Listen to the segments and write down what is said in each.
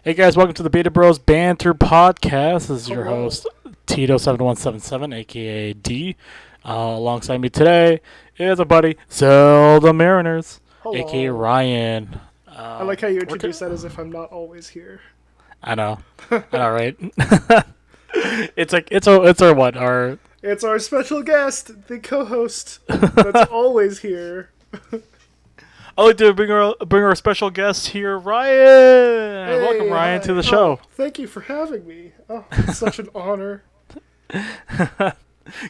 Hey guys, welcome to the Beta Bros Banter podcast. This is your Hello. host, Tito7177, aka D. Alongside me today is a buddy, ZeldaMariners, aka Hello. Ryan. I like how you We're introduce that as if I'm not always here. I know, right? It's our what our It's our special guest, the co-host that's always here. I'd like to bring our special guest here, Ryan. Welcome, Hey, Ryan, to hi. the Oh, show. thank you for having me. Oh, it's such an honor.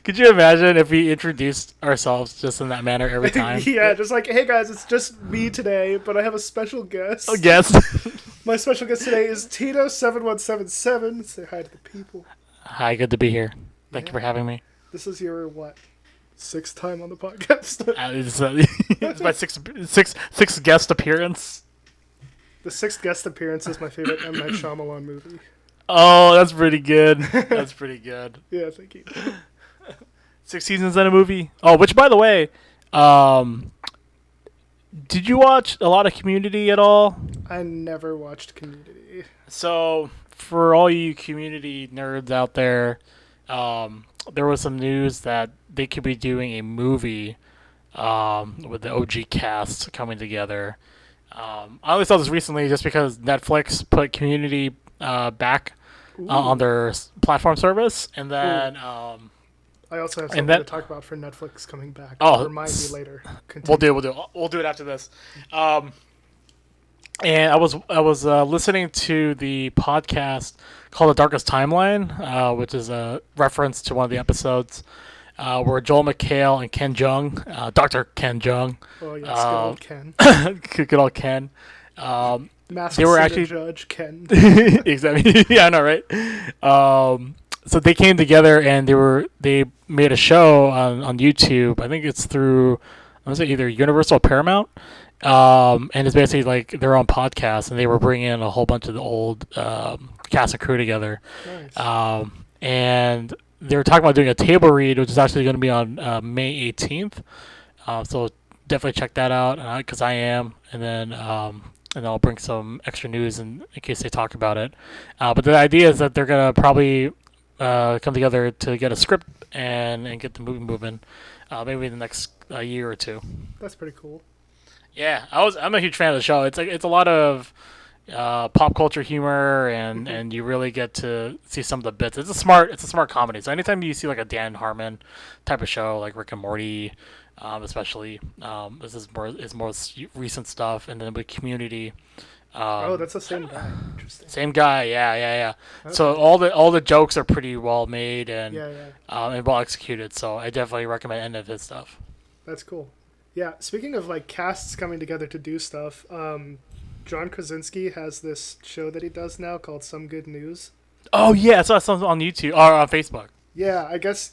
Could you imagine if we introduced ourselves just in that manner every time? Yeah, just like, hey guys, it's just me today, but I have a special guest. Oh, guest. My special guest today is Tito7177. Say hi to the people. Hi, good to be here. Thank you Yeah. for having me. This is your, what, sixth time on the podcast? It's my sixth guest appearance. The sixth guest appearance is my favorite M. Night Shyamalan movie. Oh, that's pretty good. That's pretty good. Yeah, thank you. 6 seasons in a movie. Oh, which by the way, um, did you watch a lot of Community at all? I never watched Community. So, for all you Community nerds out there, there was some news that they could be doing a movie with the OG cast coming together. I only saw this recently just because Netflix put Community back on Ooh. their platform service, and then I also have and something that to talk about for Netflix coming back. oh, Remind me later. we'll Continue. do it after this. And I was listening to the podcast called The Darkest Timeline, which is a reference to one of the episodes where Joel McHale and Ken Jeong, Dr. Ken Jeong, Oh yes, good old Ken. good old Ken, Masked they were Singer actually Judge Ken. exactly. Yeah, I know, right? So they came together and they made a show on YouTube. I think it's through I was it either Universal or Paramount. And it's basically like their own podcast, and they were bringing in a whole bunch of the old cast and crew together. Nice. And they were talking about doing a table read, which is actually going to be on May 18th. So definitely check that out because I am, and I'll bring some extra news in case they talk about it. But the idea is that they're gonna probably come together to get a script and get the movie moving, maybe in the next year or two. That's pretty cool. Yeah, I'm a huge fan of the show. It's a lot of pop culture humor, Hmm. and you really get to see some of the bits. It's a smart comedy. So anytime you see like a Dan Harmon type of show, like Rick and Morty, especially, this is more recent stuff, and then with Community, Oh, um, that's the same guy. Interesting. same guy. Yeah. So Okay. all the jokes are pretty well made Yeah, yeah. and well executed. So I definitely recommend any of his stuff. That's cool. Yeah. Speaking of like casts coming together to do stuff, John Krasinski has this show that he does now called Some Good News. Oh yeah, I saw something on YouTube or on Facebook. Yeah, I guess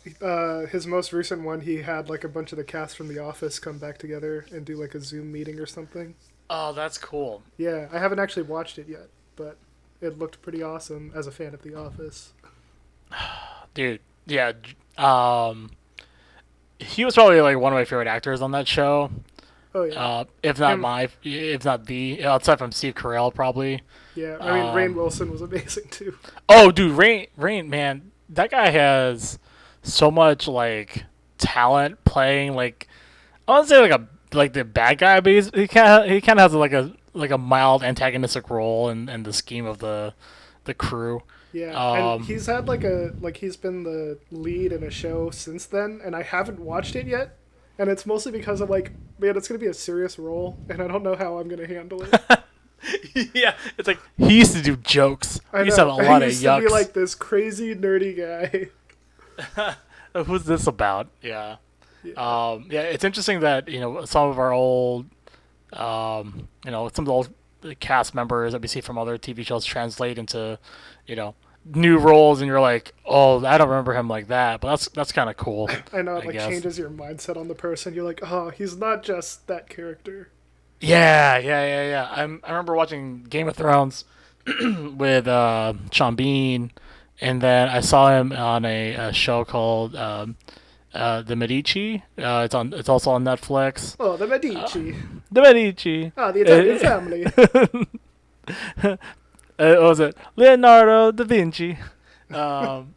his most recent one, he had like a bunch of the cast from The Office come back together and do like a Zoom meeting or something. Oh, that's cool. Yeah, I haven't actually watched it yet, but it looked pretty awesome as a fan of The Office. Dude, yeah. He was probably like one of my favorite actors on that show. Oh yeah, him. If not the, outside from Steve Carell, probably. Yeah, I mean Rainn Um, Wilson was amazing too. oh, dude, Rain, man, that guy has so much like talent playing like I want to say like the bad guy, but he kind of has like a mild antagonistic role in the scheme of the crew. Yeah, and Um, he's had he's been the lead in a show since then, and I haven't watched it yet. And it's mostly because I'm like, man, it's gonna be a serious role, and I don't know how I'm gonna handle it. yeah, it's like he used to do jokes. I He used to have know. a lot I of used to be yucks. like this crazy nerdy guy. Who's this about? Yeah. Yeah. Yeah, it's interesting that some of our old, some of the old cast members that we see from other TV shows translate into, you know, new roles, and you're like, oh, I don't remember him like that, but that's kind of cool, I know it I like guess. changes your mindset on the person. You're like, oh, he's not just that character. Yeah. I remember watching Game of Thrones with Sean Bean, and then I saw him on a show called The Medici. It's also on Netflix. Oh, the Uh, Medici. the Medici. Ah, the Italian family. What was it Leonardo da Vinci? Um,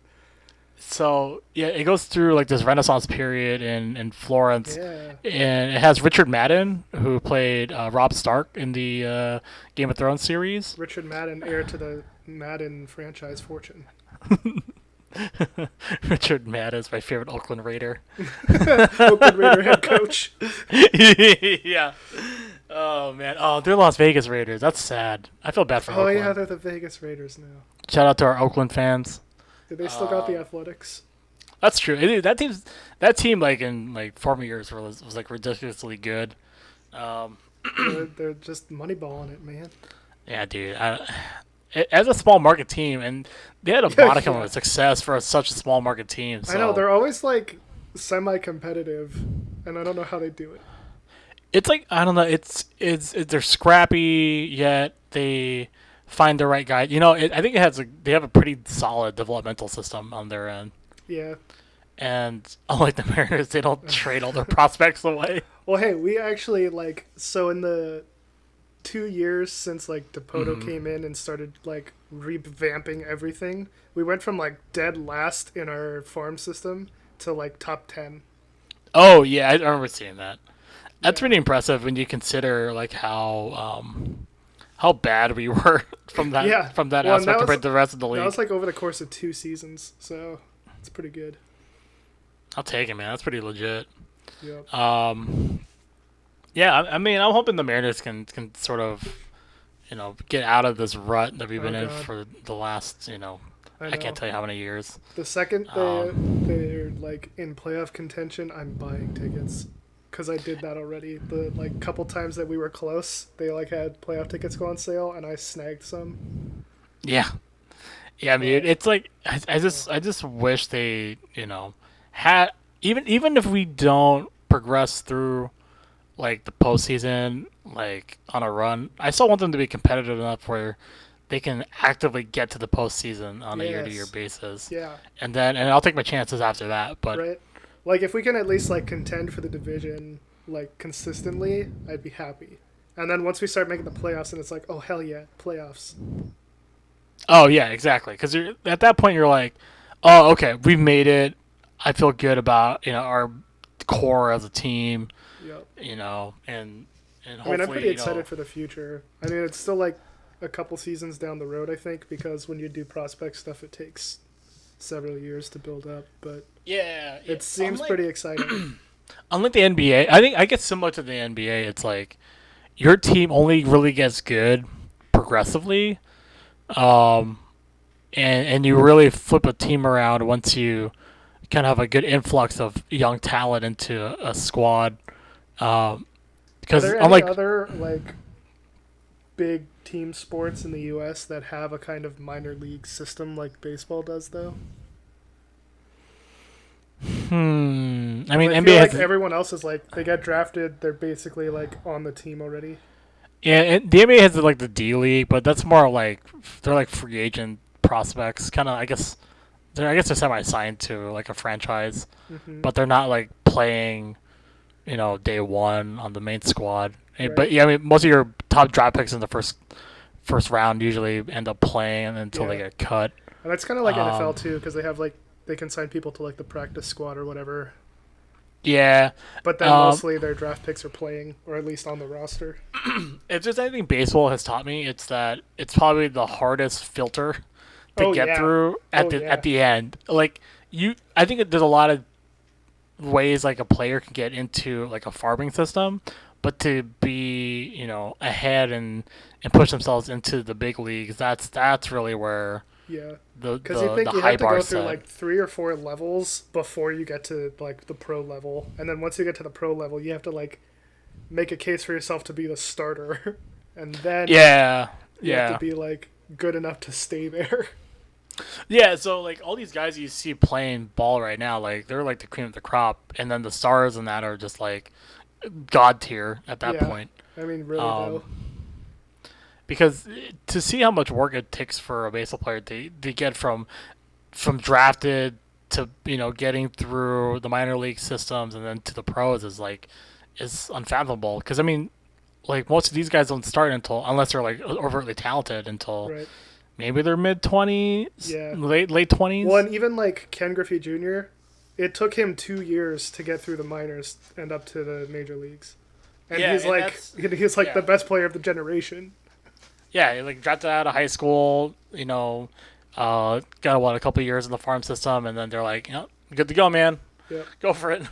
so yeah, it goes through like this Renaissance period in Florence, Yeah, and it has Richard Madden who played Robb Stark in the Game of Thrones series. Richard Madden, heir to the Madden franchise fortune. Richard Madden is my favorite Oakland Raider. Oakland Raider head coach. Yeah. Oh man. Oh, they're Las Vegas Raiders. That's sad. I feel bad for Oh yeah, Oakland. they're the Vegas Raiders now. Shout out to our Oakland fans. Did they still got the Athletics? That's true. That team like in like former years was like ridiculously good. Um, They're just moneyballing it, man. yeah, dude. As a small market team, and they had a modicum Yeah. of success for such a small market team. I know So they're always like semi-competitive, and I don't know how they do it. it's like I don't know. They're scrappy yet they find the right guy. I think they have a pretty solid developmental system on their end. Yeah. And unlike the Mariners, they don't trade all their prospects away. Well, hey, we actually so in the 2 years since like Depoto Mhm. came in and started like revamping everything, we went from like dead last in our farm system to like top 10. Oh yeah, I remember seeing that. That's Yeah. pretty impressive when you consider like how bad we were Yeah. from that Well, and aspect compared to the rest of the that league. was like over the course of 2 seasons, so it's pretty good. I'll take it, man. That's pretty legit. Yep. Yeah, I mean, I'm hoping the Mariners can sort of get out of this rut that we've Oh been in god. for the last I I can't know. tell you how many years. The second Um, they're like in playoff contention, I'm buying tickets. Cause I did that already. The like couple times that we were close, they like had playoff tickets go on sale, and I snagged some. yeah, yeah. I mean, it's like I just wish they had even if we don't progress through like the postseason like on a run, I still want them to be competitive enough where they can actively get to the postseason on a year to year Yes. basis, Yeah. and I'll take my chances after that. But Right. Like if we can at least like contend for the division like consistently, I'd be happy. And then once we start making the playoffs, and it's like, oh hell yeah, playoffs. oh yeah, exactly. Because at that point you're like, oh okay, we've made it. I feel good about our core as a team. Yep. And I mean, I'm hopefully pretty excited for the future. I mean, it's still like a couple seasons down the road, I think, because when you do prospect stuff, it takes several years to build up. But yeah. it seems pretty exciting. Unlike the NBA, I think I guess similar to the NBA. It's like your team only really gets good progressively, um, and you really flip a team around once you kind of have a good influx of young talent into a squad. Um, Are because there any unlike other like big team sports in the U.S. that have a kind of minor league system like baseball does, though? I mean 'Cause I feel NBA like has everyone else is like they get drafted, they're basically like on the team already. yeah, and the NBA has like the D League, but that's more like they're like free agent prospects, kind of. I guess they're semi-signed to like a franchise, Hmm. but they're not like playing, day one on the main squad. But Right. yeah, I mean, most of your top draft picks in the first round usually end up playing until they Yeah. get cut. And that's kind of like NFL Um, too, because they have like they can sign people to like the practice squad or whatever. yeah, But then um, mostly their draft picks are playing, or at least on the roster. if there's anything baseball has taught me, it's that it's probably the hardest filter to Oh get yeah. through Oh yeah. at the end. Like I think there's a lot of ways like a player can get into like a farming system, but to be ahead and push themselves into the big leagues, that's really where Yeah. the Because you the, think the you high have to go bar through set. like 3 or 4 levels before you get to like the pro level, and then once you get to the pro level, you have to like make a case for yourself to be the starter, and then Yeah, you have to yeah, be like good enough to stay there. yeah. So like all these guys you see playing ball right now, like they're like the cream of the crop, and then the stars and that are just like god tier at that Yeah. point. I mean, really Um, though. because to see how much work it takes for a baseball player to get from drafted to getting through the minor league systems and then to the pros is unfathomable. Because I mean, like most of these guys don't start until unless they're like overtly talented until Right. maybe they're mid 20s, Yeah. late Well, 20s. and even like Ken Griffey Jr., it took him 2 years to get through the minors and up to the major leagues. And Yeah, and that's he's like the yeah. best player of the generation. Yeah, like drafted out of high school, got what a couple years in the farm system, and then they're like, good to go, man, Yep. go for it.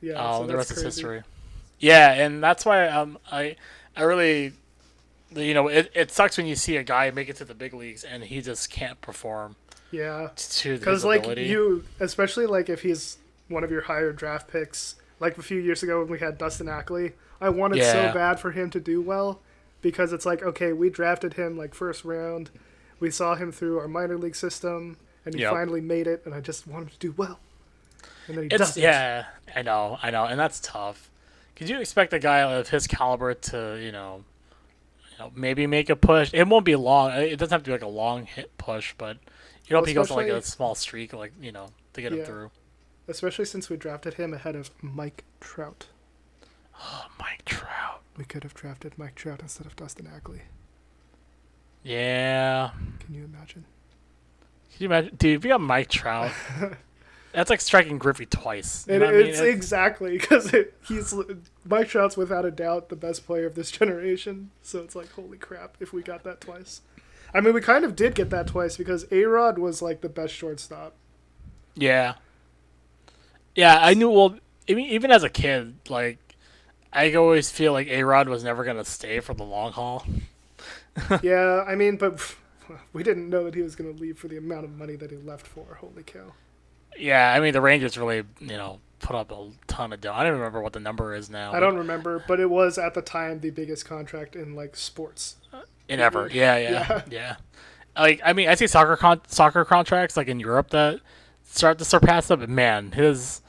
Yeah. So The that's rest is crazy. history. Yeah, and that's why I really, it sucks when you see a guy make it to the big leagues and he just can't perform Yeah. to his Because like ability. you, especially like if he's one of your higher draft picks, like a few years ago when we had Dustin Ackley, I wanted so Yeah, bad for him to do well because it's like okay, we drafted him like first round, we saw him through our minor league system, and he yep. finally made it, and I just want him to do well, and then he It's doesn't. yeah, I know, and that's tough. Could you expect a guy of his caliber to, maybe make a push? It won't be long. It doesn't have to be like a long hit push, but Well, if he goes on like a especially small streak, to get him yeah, through. especially since we drafted him ahead of Mike Trout. Oh, Mike Trout. We could have drafted Mike Trout instead of Dustin Ackley. Yeah. Can you imagine? Can you imagine, dude? If you got Mike Trout, that's like striking Griffey twice. You And know what I mean? it's exactly because he's Mike Trout's without a doubt the best player of this generation. So it's like, holy crap, if we got that twice. I mean, we kind of did get that twice because A Rod was like the best shortstop. Yeah. Yeah, I knew. Well, even as a kid, like I always feel like A Rod was never gonna stay for the long haul. Yeah, I mean, but we didn't know that he was going to leave for the amount of money that he left for. Holy cow. Yeah, I mean the Rangers really, put up a ton of dough. I don't even remember what the number is now, I but don't remember, but it was at the time the biggest contract in like sports. in ever. Period. Yeah, yeah, Yeah. yeah. Like I mean, I see soccer contracts like in Europe that start to surpass them. But man, his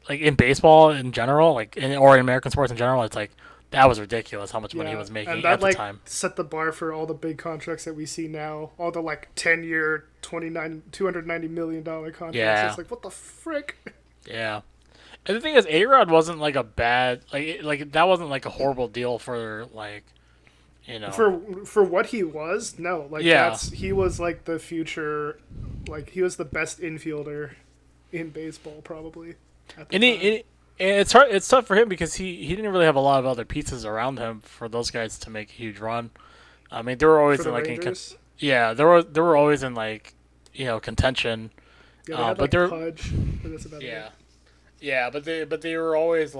like in baseball in general, or in American sports in general, it's like that was ridiculous how much money he Yeah, was and making that at the like time. set the bar for all the big contracts that we see now. All the like 10-year, $290 million contracts. Yeah, It's like what the frick? yeah. And the thing is, A Rod wasn't like a bad that wasn't like a horrible deal for you know For what he was, no, like yeah. he was like the future, like he was the best infielder in baseball probably at the And time. and it's hard. It's tough for him because he didn't really have a lot of other pieces around him for those guys to make a huge run. I mean, they were For always the in Rangers. yeah, they were always in contention. Yeah, they had But like they're Pudge, but that's about it. yeah, yeah, but they were always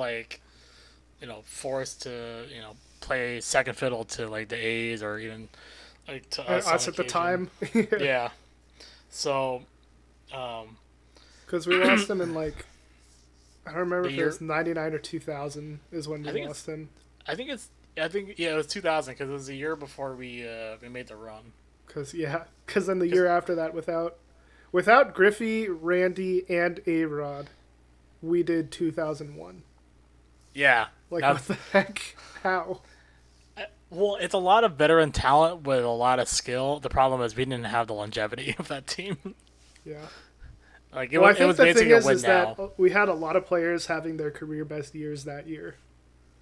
forced to play second fiddle to like the A's or even like to And us on us at the occasion. time, Yeah. So um, because we lost him in like I don't remember the if it year was '99 or 2000 is when I we think it's lost him. I think yeah, it was 2000 because it was the year before we made the run. Because then the 'Cause- year after that, without Griffey, Randy, and A Rod, we did 2001. yeah, Like what that's the heck? How? well, it's a lot of veteran talent with a lot of skill. The problem is we didn't have the longevity of that team. Yeah. Like Well, I it think was the thing basically a win is that now. we had a lot of players having their career best years that year.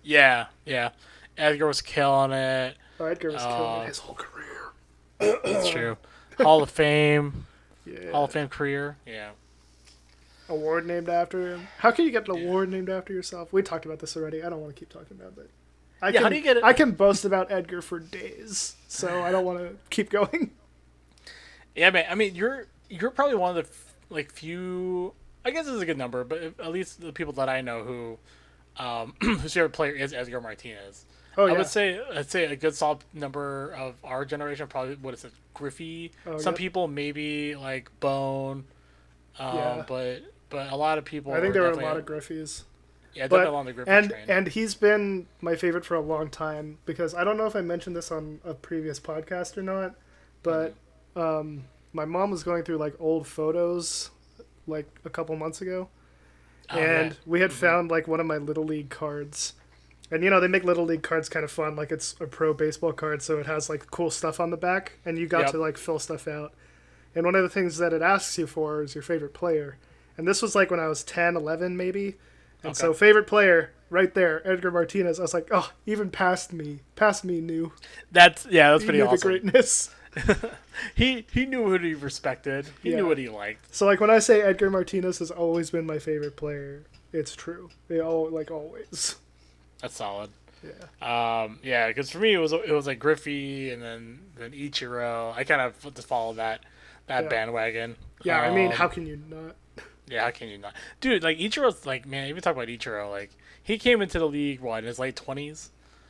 Yeah, yeah. Edgar was killing it. Edgar was killing Uh, his whole career. that's true. Hall of Fame, Hall Yeah. of Fame career. Yeah. Award named after him. How can you get an award named after yourself? We talked about this already. I don't want to keep talking about it. Yeah. How do you get it? I can boast about Edgar for days, so I don't want to keep going. Yeah, man. I mean, you're probably one of the few. I guess this is a good number, but at least the people that I know whose favorite player is Edgar Martinez. Oh I yeah. would say I'd say a good solid number of our generation probably what is it Griffey. Oh Some yep. people maybe like Bone, Yeah. but a lot of people I think are there were a definitely lot of Griffies. definitely But on the Griffey and train. and he's been my favorite for a long time because I don't know if I mentioned this on a previous podcast or not, but my mom was going through like old photos like a couple months ago, Oh, yeah. and we had found like one of my little league cards. And they make little league cards kind of fun, like it's a pro baseball card, so it has like cool stuff on the back, and you got Yep. to like fill stuff out. And one of the things that it asks you for is your favorite player. And this was like when I was 10, 11 maybe, And Okay. so favorite player right there, Edgar Martinez. I was like, oh, even past me, knew. That's He pretty knew the awesome. greatness. He knew what he respected. He knew Yeah. what he liked. So like when I say Edgar Martinez has always been my favorite player, it's true. They all like always. That's solid. Yeah. Yeah, because for me it was like Griffey and then Ichiro. I kind of just followed that Yeah. bandwagon. Yeah. I mean, how can you not? Yeah, how can you not, dude? Like Ichiro's like, man. Even talk about Ichiro, like he came into the league what in his late 20s,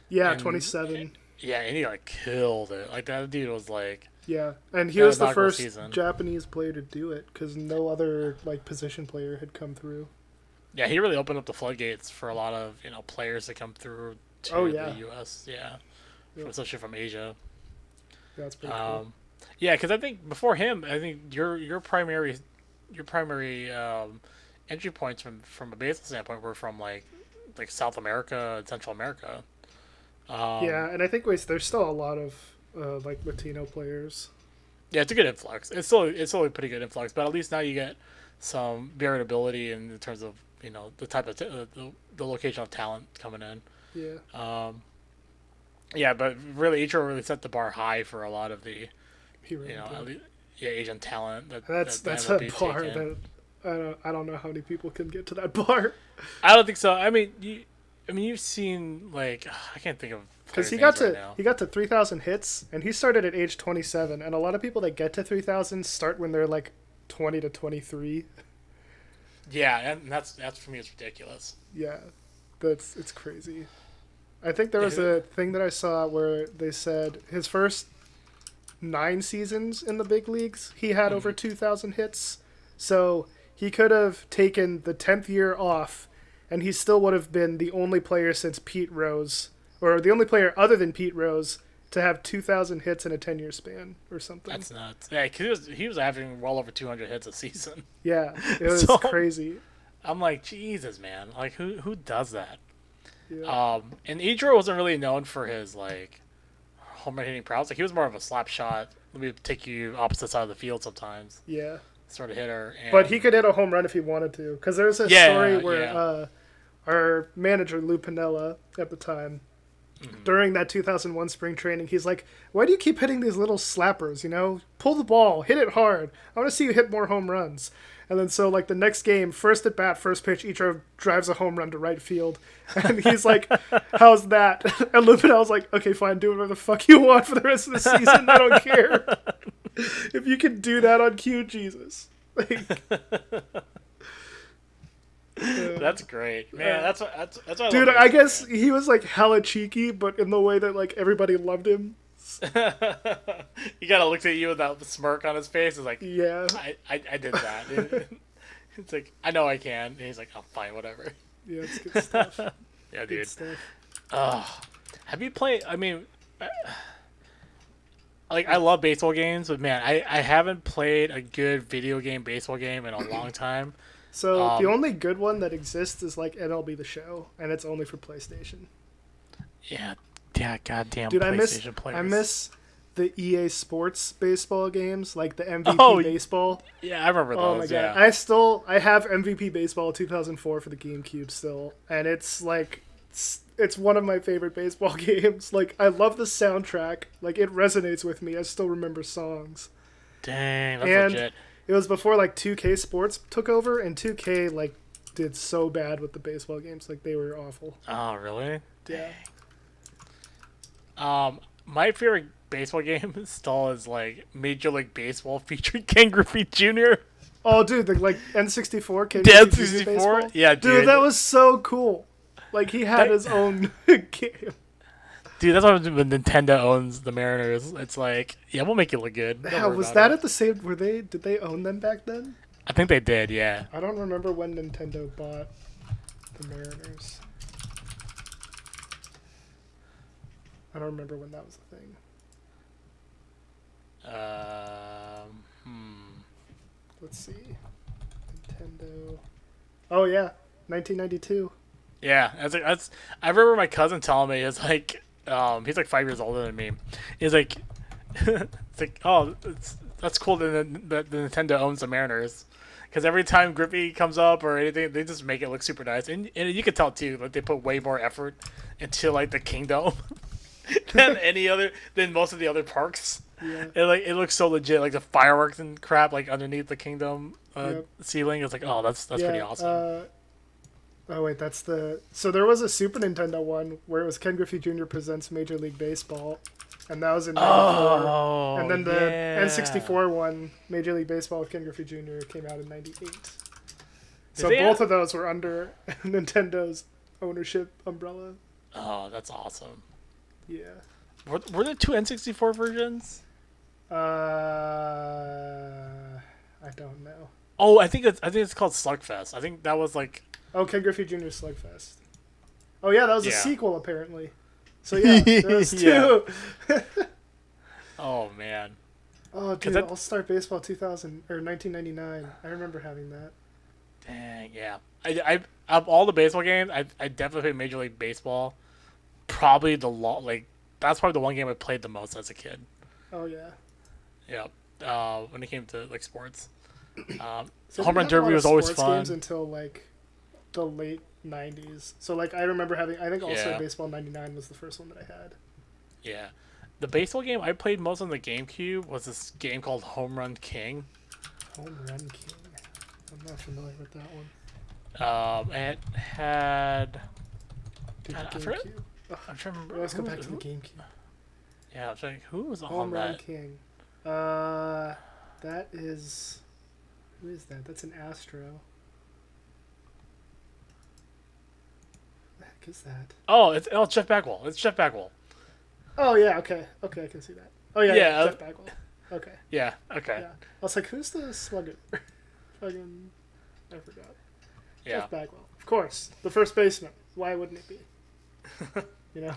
Yeah, and 27. yeah, and he like killed it. Like that dude was like Yeah, and he that was the inaugural first season. Japanese player to do it because no other like position player had come through. Yeah, he really opened up the floodgates for a lot of players to come through to Oh yeah, the U.S. Yeah, yeah, especially from Asia. that's pretty cool. Yeah, because I think before him, I think your primary entry points from a baseball standpoint were from like South America and Central America. Um, Yeah, and I think there's still a lot of like Latino players. yeah, it's a good influx. It's still a pretty good influx, but at least now you get some variability in terms of the type of the location of talent coming in. Yeah, Um, yeah, but really, Ichiro really set the bar high for a lot of the he really at did. least, yeah, Asian talent And that's that ended up a being bar taken. that I don't know how many people can get to that bar I don't think so. I mean, you've seen like I can't think of because players' names right he now. got to 3,000 hits and he started at age 27, and a lot of people that get to 3,000 start when they're like 20 to 23. Yeah, and that's for me it's ridiculous. Yeah, it's crazy. I think there was Yeah. a thing that I saw where they said his first 9 seasons in the big leagues, he had over Mhm. 2,000 hits. So he could have taken the 10th year off, and he still would have been the only player since Pete Rose, or the only player other than Pete Rose, to have 2,000 hits in a 10-year span or something. That's nuts. Yeah, 'cause he was averaging well over 200 hits a season. Yeah, it was So crazy. I'm like, Jesus, man, like who does that? Yeah, And Ichiro wasn't really known for his like home run hitting prowess. Like he was more of a slap shot. Let me take you opposite side of the field sometimes, yeah. sort of hitter. But he And could hit a home run if he wanted to. Because there's a story yeah, where yeah. our manager, Lou Pinella, at the time, Mhm. during that 2001 spring training, he's like, why do you keep hitting these little slappers, Pull the ball, hit it hard. I want to see you hit more home runs. And then so, like, the next game, first at bat, first pitch, Ichiro drives a home run to right field. And he's like, how's that? And Lou Pinella's like, okay, fine, do whatever the fuck you want for the rest of the season. I don't care. If you can do that on cue, Jesus. Like, That's great, man. That's what I dude, love I baseball, guess he was like hella cheeky, but in the way that like everybody loved him. man. He kind of looks at you with that smirk on his face. It's like, Yeah, I did that. It's like I know I can. And he's like, oh, fine, whatever. yeah, it's good stuff. Yeah, Good dude. stuff. Have you played? I mean, like I love baseball games, but man, I haven't played a good video game baseball game in a long time. So the Um, only good one that exists is like MLB The Show, and it's only for PlayStation. yeah, yeah, goddamn Dude, PlayStation players. I miss the EA Sports baseball games, like the MVP Oh, baseball. Yeah, I remember Oh my those. god, Yeah, I have MVP baseball 2004 for the GameCube still, and it's like it's one of my favorite baseball games. Like I love the soundtrack, like it resonates with me. I still remember songs. dang, that's And legit. it was before like 2K Sports took over, and 2K like did so bad with the baseball games, like they were awful. Oh, really? Yeah. My favorite baseball game still is like Major League Baseball featuring Ken Griffey Jr. Oh, dude, the like N64 Ken Dead Griffey Jr. 64? baseball? Yeah, Dude, dude. that was so cool. Like he had That- his own game. Dude, that's what when Nintendo owns the Mariners. It's like, yeah, we'll make it look good. Don't Yeah, worry was about that it. at the same? Did they own them back then? I think they did. Yeah. I don't remember when Nintendo bought the Mariners. I don't remember when that was a thing. Hmm. Let's see. Nintendo. Oh yeah, 1992. Yeah, that's. I remember my cousin telling me it's like, he's like 5 years older than me. He's like, it's like, oh, that's cool that the Nintendo owns the Mariners, because every time Grippy comes up or anything, they just make it look super nice, and you can tell too, like they put way more effort into like the kingdom than most of the other parks. Yeah. It looks so legit, like the fireworks and crap, like underneath the kingdom Yep. ceiling. It's like, oh, that's pretty Yeah. awesome. Oh wait, that's the. So there was a Super Nintendo one where it was Ken Griffey Jr. presents Major League Baseball, and that was in '94. Oh, And then the yeah. N64 one, Major League Baseball with Ken Griffey Jr. came out in '98. So they both have- of those were under Nintendo's ownership umbrella. Oh, that's awesome. Yeah. Were there two N64 versions? I don't know. Oh, I think it's called Slugfest. I think that was like Oh, Ken Griffey Jr. Slugfest. Oh yeah, that was a Yeah. sequel apparently. So yeah, those two. oh man. Oh, dude, that- All Star Baseball 2000 or 1999. I remember having that. Dang, yeah. I of all the baseball games, I definitely played Major League Baseball. Probably that's probably the one game I played the most as a kid. Oh yeah. Yeah. When it came to like sports, So Home we Run had a lot Derby of was always sports fun. games until like the late 90s. So like I remember having. I think All Star Yeah. Baseball 99 was the first one that I had. Yeah. The baseball game I played most on the GameCube was this game called Home Run King. Home Run King. I'm not familiar with that one. It had. Dude, God, the I forgot- GameCube. I'm trying to remember. Let's go who- back to the who- GameCube. Yeah, I'm trying. Who was on Home Run that? King. That is. Who is that? That's an Astro. What the heck is that? It's Jeff Bagwell. It's Jeff Bagwell. Oh yeah, okay, okay, I can see that. Oh yeah, Yeah, Jeff Bagwell. Okay, Yeah. Okay. yeah. I was like, who's the slugger? Fucking, I forgot. Yeah. Jeff Bagwell, of course, the first baseman. Why wouldn't it be? You know,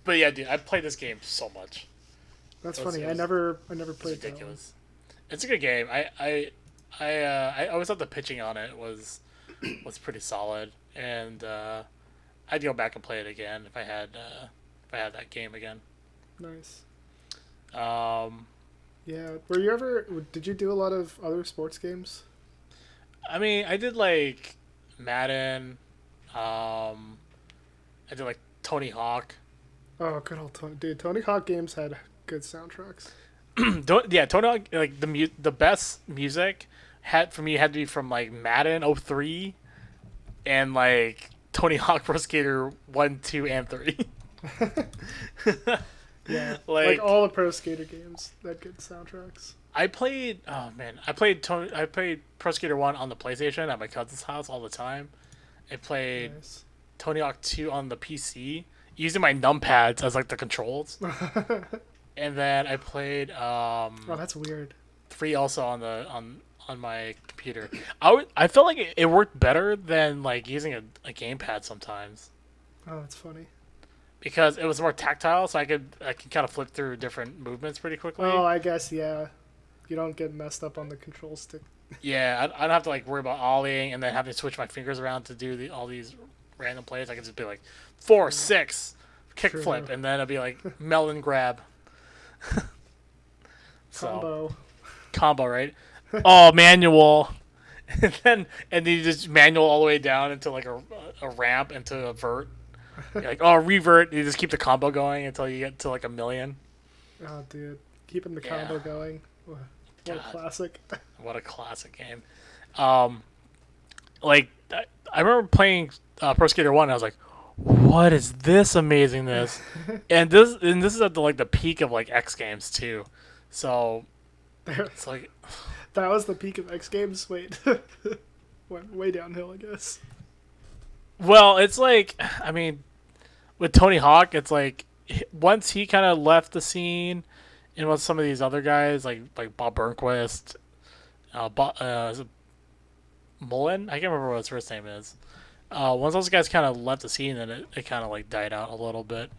But yeah, dude, I played this game so much. that's It was- funny. it I was- never It's played that one. ridiculous. It's a good game. I always thought the pitching on it was pretty solid, and I'd go back and play it again if I had that game again. Nice. Um, Yeah. Were you ever? Did you do a lot of other sports games? I mean, I did like Madden. I did like Tony Hawk. Oh, good old Tony. Dude, Tony Hawk games had good soundtracks. Yeah, Tony Hawk, like the best music had for me had to be from like Madden '03 and like Tony Hawk Pro Skater 1, 2, and 3. Yeah. Like- Like all the Pro Skater games had good soundtracks. I played I played Pro Skater 1 on the PlayStation at my cousin's house all the time. I played Nice. Tony Hawk 2 on the PC using my numpads as like the controls. And then I played Oh, that's weird. 3 also on my computer. I felt like it worked better than like using a gamepad sometimes Oh, that's funny. because it was more tactile, so I could kind of flip through different movements pretty quickly. Oh, I guess yeah. You don't get messed up on the control stick. Yeah, I don't have to like worry about ollieing and then having to switch my fingers around to do all these random plays. I can just be like 4, 6, kick True. flip, and then it'll be like melon grab. So, Combo. right? Oh, manual, and then you just manual all the way down into like a ramp into a vert. You're like, oh, revert. You just keep the combo going until you get to like 1,000,000. Oh, dude. Keeping the Yeah. combo going. What a God. classic. What a classic game. Like I remember playing Pro Skater 1. And I was like, what is this amazingness? and this is at the peak of like X Games too. So it's like, That was the peak of X Games. Wait. Went way downhill, I guess. well, it's like, I mean, with Tony Hawk, it's like once he kind of left the scene, and with some of these other guys like Bob Burnquist, is it Mullen? I can't remember what his first name is. Once those guys kind of left the scene, then it kind of like died out a little bit.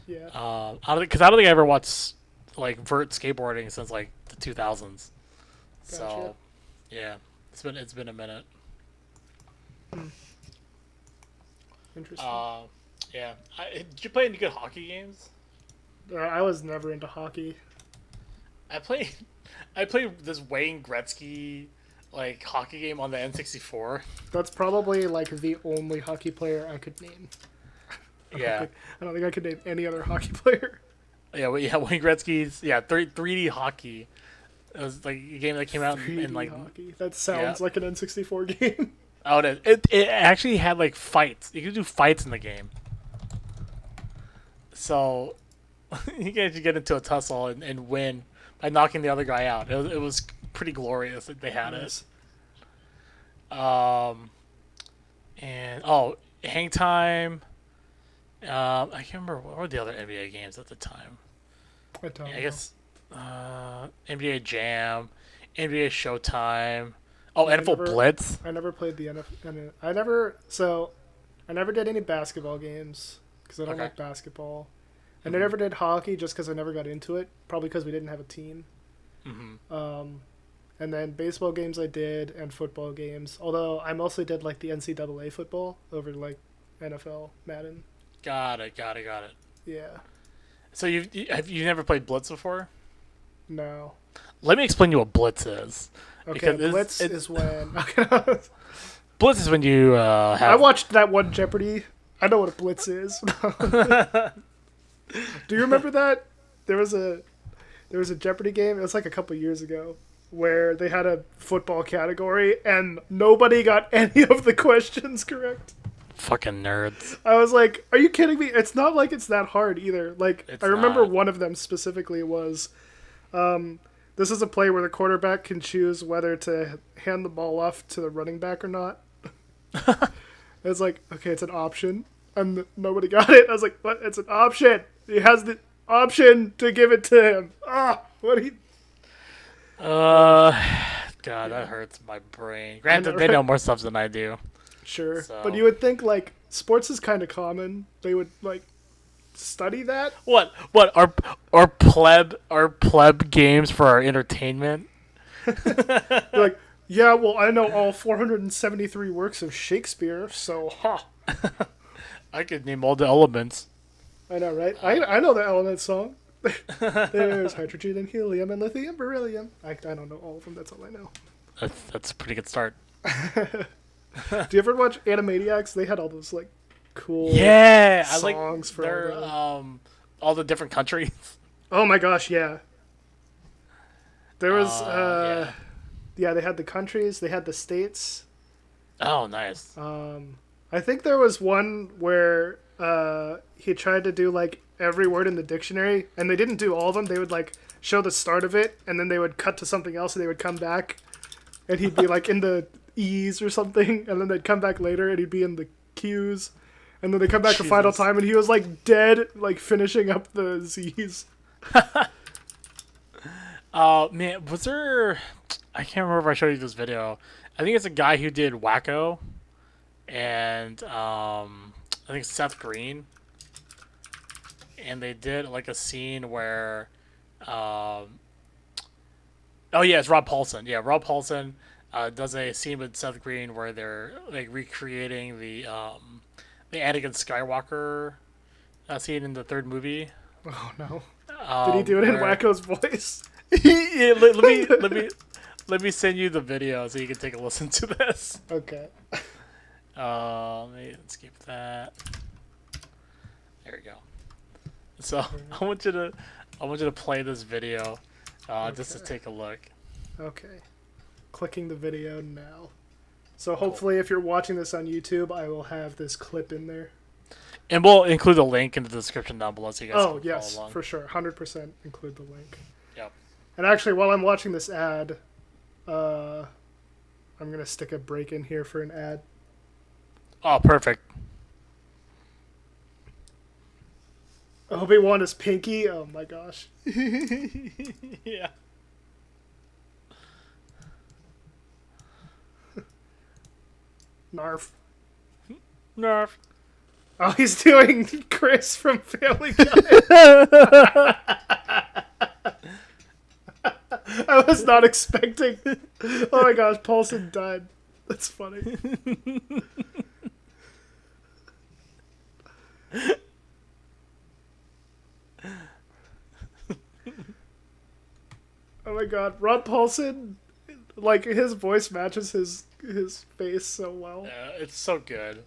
Yeah. I don't think I ever watched like vert skateboarding since like the 2000s. So, Gotcha. yeah, it's been a minute. Interesting. Yeah. Did you play any good hockey games? I was never into hockey. I played this Wayne Gretzky like hockey game on the N64. That's probably like the only hockey player I could name. Yeah, I don't think I could name any other hockey player. yeah, Wayne Gretzky's, yeah, 3D hockey. It was like a game that came out in 3D like, hockey. That yeah. sounds like an N64 game. Oh, it actually had like fights. You could do fights in the game. So you can actually get into a tussle and win by knocking the other guy out. It was pretty glorious that they had it. Nice. Um, and Hang Time. I can't remember what were the other NBA games at the time. I don't Yeah, I know. guess NBA Jam, NBA Showtime. Oh, Yeah, NFL Blitz. I never played the NFL. I never. So, I never did any basketball games because I don't Okay. like basketball. And I hmm never did hockey just because I never got into it. Probably because we didn't have a team. hmm Um, and then baseball games I did and football games. Although I mostly did like the NCAA football over like NFL Madden. Got it. Got it. Got it. Yeah. So you never played Blitz before? No. Let me explain to you what Blitz is. Okay. Because Blitz it's is when. Blitz is when you I have. watched that one Jeopardy. I know what a blitz is. Do you remember that? There was a Jeopardy game. It was like a couple years ago where they had a football category and nobody got any of the questions correct. Fucking nerds. I was like, "Are you kidding me? It's not like it's that hard either." Like It's I remember not. one of them specifically was this is a play where the quarterback can choose whether to hand the ball off to the running back or not. It's like, okay, it's an option. And nobody got it. I was like, what? It's an option. He has the option to give it to him. Ah, what he. Uh, God, Yeah, that hurts my brain. I know, Granted, they right? know more stuff than I do. Sure. But So you would think, like, sports is kind of common. They would, like, study that. what? What are pleb games for our entertainment? They're like, yeah, well, I know all 473 works of Shakespeare, so, ha. I could name all the elements. I know, right? I know the Element song. There's hydrogen and helium and lithium, beryllium. I don't know all of them. That's all I know. That's a pretty good start. Do you ever watch Animaniacs? They had all those like cool Yeah, I like songs for their all the different countries. Oh my gosh, yeah. There was Yeah. yeah, they had the countries, they had the states. Oh, nice. I think there was one where he tried to do like every word in the dictionary and they didn't do all of them. They would like show the start of it and then they would cut to something else and they would come back and he'd be like in the E's or something and then they'd come back later and he'd be in the Q's and then they come back a final Jesus. time and he was like dead like finishing up the Z's. Man, was there? I can't remember if I showed you this video. I think it's a guy who did Wacko, and I think Seth Green, and they did like a scene where, um, oh yeah, it's Rob Paulsen. Yeah, Rob Paulsen does a scene with Seth Green where they're like recreating the Anakin Skywalker scene in the third movie. Oh no. Did he do it in Where Wacko's voice? yeah, let me send you the video so you can take a listen to this. Okay. Let me skip that. There we go. So I want you to play this video, just to Okay. take a look. Okay. Clicking the video now. So Cool. hopefully if you're watching this on YouTube, I will have this clip in there. And we'll include a link in the description down below so you guys Oh, can yes, follow along. for sure. 100% include the link. Yep. And actually, while I'm watching this ad, I'm going to stick a break in here for an ad. Oh, perfect. Obi-Wan is Pinky. Oh my gosh. Yeah. Narf. Nerf. Oh, he's doing Chris from Family Guy. I was not expecting. Oh my gosh, Paulsen died. That's funny. Oh my god, Ron Paulsen. like his voice matches his face so well. Yeah, it's so good.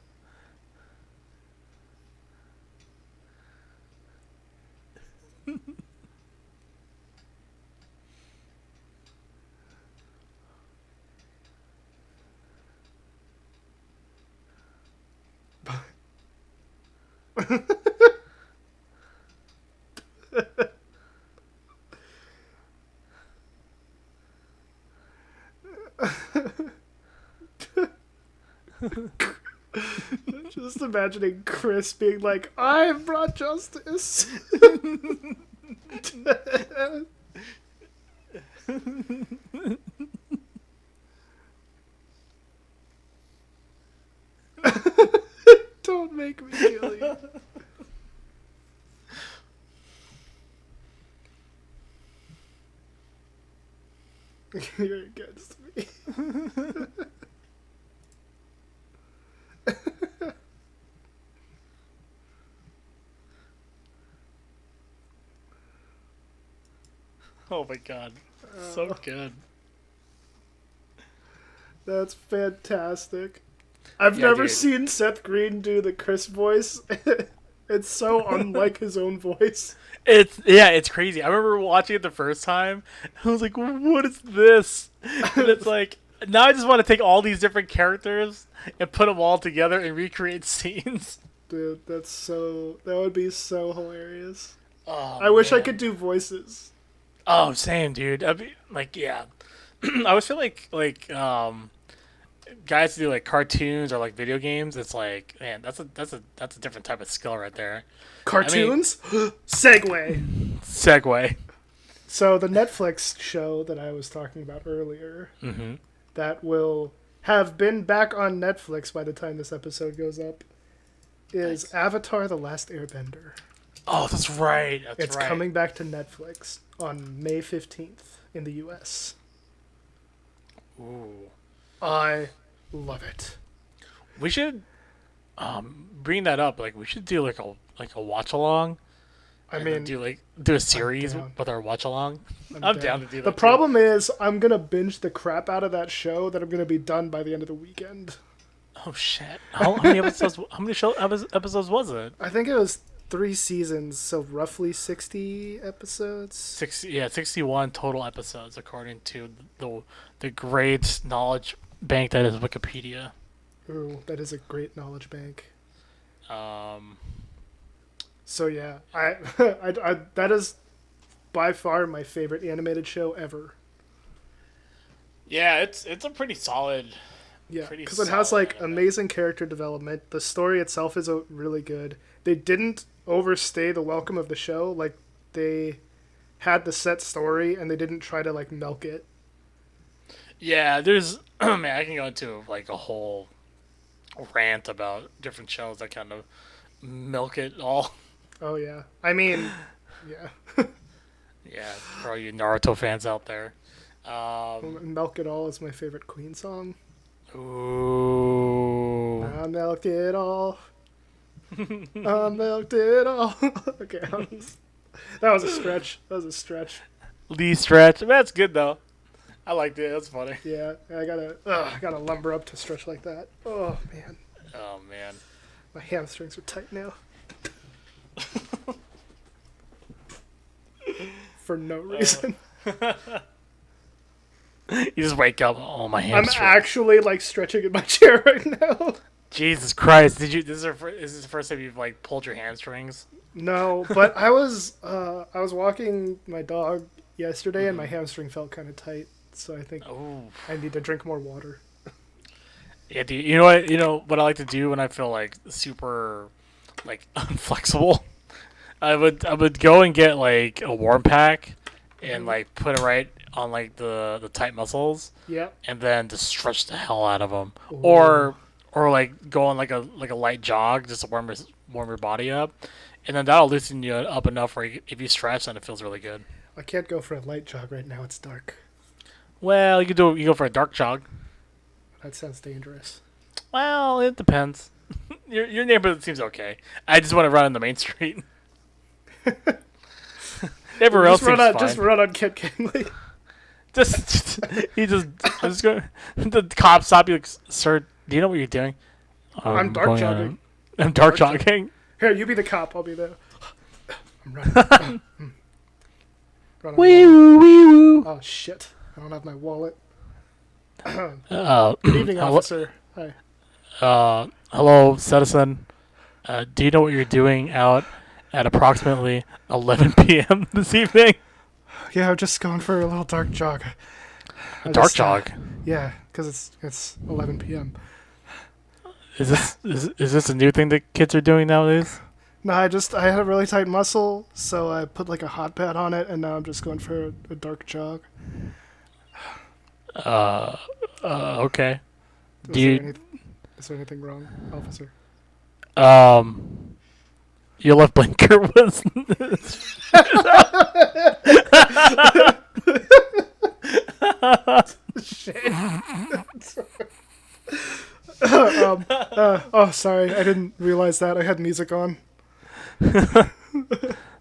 Just imagining Chris being like, "I've brought justice." Don't make me kill you. You're against me. Oh my god. So good. That's fantastic. I've Yeah, never dude. seen Seth Green do the Chris voice. It's so unlike his own voice. It's crazy. I remember watching it the first time. I was like, "What is this?" And it's like now I just want to take all these different characters and put them all together and recreate scenes. Dude, that would be so hilarious. Oh, I wish I man. could do voices. Oh, same, dude. I'd be like, yeah. I always feel like guys who do like cartoons or like video games. It's like, man, that's a different type of skill right there. I mean, Cartoons? Segue. segue. So the Netflix show that I was talking about earlier, Hmm. that will have been back on Netflix by the time this episode goes up, is Nice. Avatar: The Last Airbender. Oh, that's right. That's It's right. coming back to Netflix on May 15th in the US. Ooh. I love it. We should bring that up. Like, we should do like a watch along. I And then mean, do a series down. with our watch along. I'm down to do that. The problem is, I'm gonna binge the crap out of that show that I'm gonna be done by the end of the weekend. Too. Oh shit! How many episodes? How many episodes was it? I think it was 3 seasons, so roughly 60 episodes. 61 total episodes according to the great knowledge bank that is Wikipedia. Ooh, that is a great knowledge bank. Um, So yeah, I that is by far my favorite animated show ever. yeah, it's a pretty solid. Yeah, Pretty because it has solid like anime. amazing character development. The story itself is really good. They didn't overstay the welcome of the show. Like they had the set story and they didn't try to like milk it. Yeah, there's man, I can go into like a whole rant about different shows that kind of milk it all. Oh yeah, I mean, yeah, Yeah, for all you Naruto fans out there. Um, milk it all is my favorite Queen song. ooh. I milked it all. I milked it all. Okay, that was a stretch. That was a stretch. Lee stretch. That's good though. I liked it. That's funny. Yeah, I gotta lumber up to stretch like that. Oh man, Oh man. my hamstrings are tight now. For no reason. You just wake up. Oh my I'm hamstring. actually like stretching in my chair right now. Jesus Christ! Did you? This is the first time you've like pulled your hamstrings. No, but I was walking my dog yesterday and my hamstring felt kind of tight, so I think Oh. I need to drink more water. Yeah, dude. You know what? You know what I like to do when I feel like super, like unflexible. I would go and get like a warm pack, and like put it right on like the tight muscles, Yeah. and then just stretch the hell out of them, Ooh. or like go on like a light jog just to warm your body up, and then that'll loosen you up enough where if you stretch, then it feels really good. I can't go for a light jog right now. It's dark. Well, you go for a dark jog. That sounds dangerous. Well, it depends. Your neighborhood seems okay. I just want to run on the main street. Everywhere else Just run seems on, fine. just run on Kit Kingley. I'm just going. The cop stop you, like, sir. Do you know what you're doing? I'm dark jogging. I'm dark jogging. Here, you be the cop. I'll be the. I'm running. Run Wee woo, wee woo. Oh shit! I don't have my wallet. Good Good evening, officer. Hi. Hello, citizen. Do you know what you're doing out at approximately 11 p.m. this evening? Yeah, I'm just going for a little dark jog. Dark jog. Yeah, because it's 11 p.m. Is this a new thing that kids are doing nowadays? No, I had a really tight muscle, so I put like a hot pad on it, and now I'm just going for a dark jog. Okay. Is there anything wrong, officer? Your left blinker was. Shit. Oh, sorry, I didn't realize that. I had music on.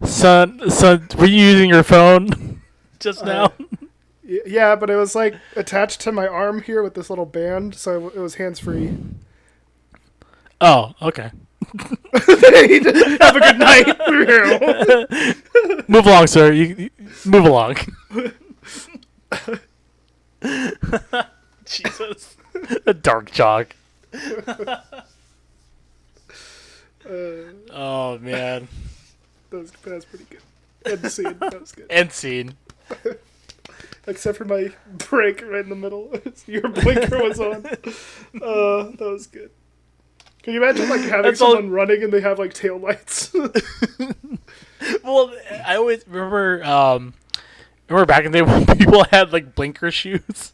Son, were you using your phone just now? Yeah, but it was like attached to my arm here with this little band, so it was hands free. Oh, okay. Have a good night. Move along, sir. You move along. Jesus. A dark jog. Oh, man. That was pretty good. End scene. That was good. End scene. Except for my break right in the middle. Your blinker was on. That was good. Can you imagine like having someone running and they have like tail lights? Well, I always remember back in the day when people had like blinker shoes.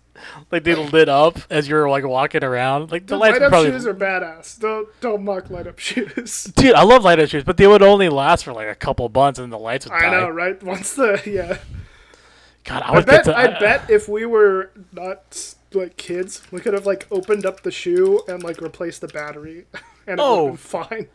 Like they lit up as you were like walking around. Like the lights light up probably... shoes are badass. Don't mock light up shoes. Dude, I love light up shoes, but they would only last for like a couple months and the lights would die. I know, right? God, I bet if we were not like kids, we could have like opened up the shoe and like replaced the battery, and it would have been fine.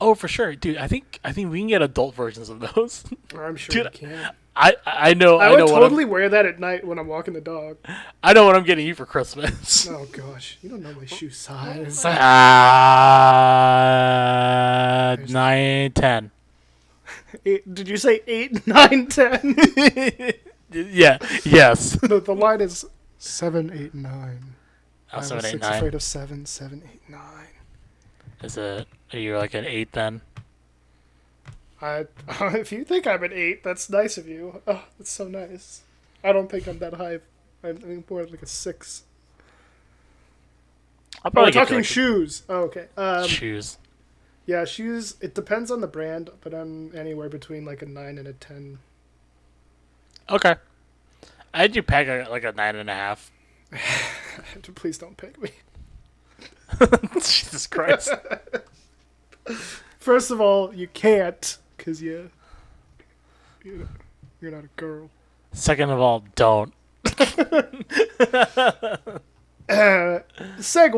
Oh, for sure, dude. I think we can get adult versions of those. I'm sure Dude, you can. I know. I would totally wear that at night when I'm walking the dog. I know what I'm getting you for Christmas. Oh gosh, you don't know my shoe size. 9, 10. Did you say 8, 9, 10? Yeah. Yes. No, the line is 7, 8, 9. Oh, 7, 8, 9. I'm afraid of 7, 7, 8, 9. Is it? Are you like an 8 then? If you think I'm an 8, that's nice of you. Oh, that's so nice. I don't think I'm that high. I'm more like a 6. We're talking shoes. Oh, okay. Shoes. Yeah, shoes. It depends on the brand, but I'm anywhere between like a 9 and a 10. Okay. I had you peg like a 9.5. Please don't peg me. Jesus Christ. First of all, you can't, because you're not a girl. Second of all, don't. Segue.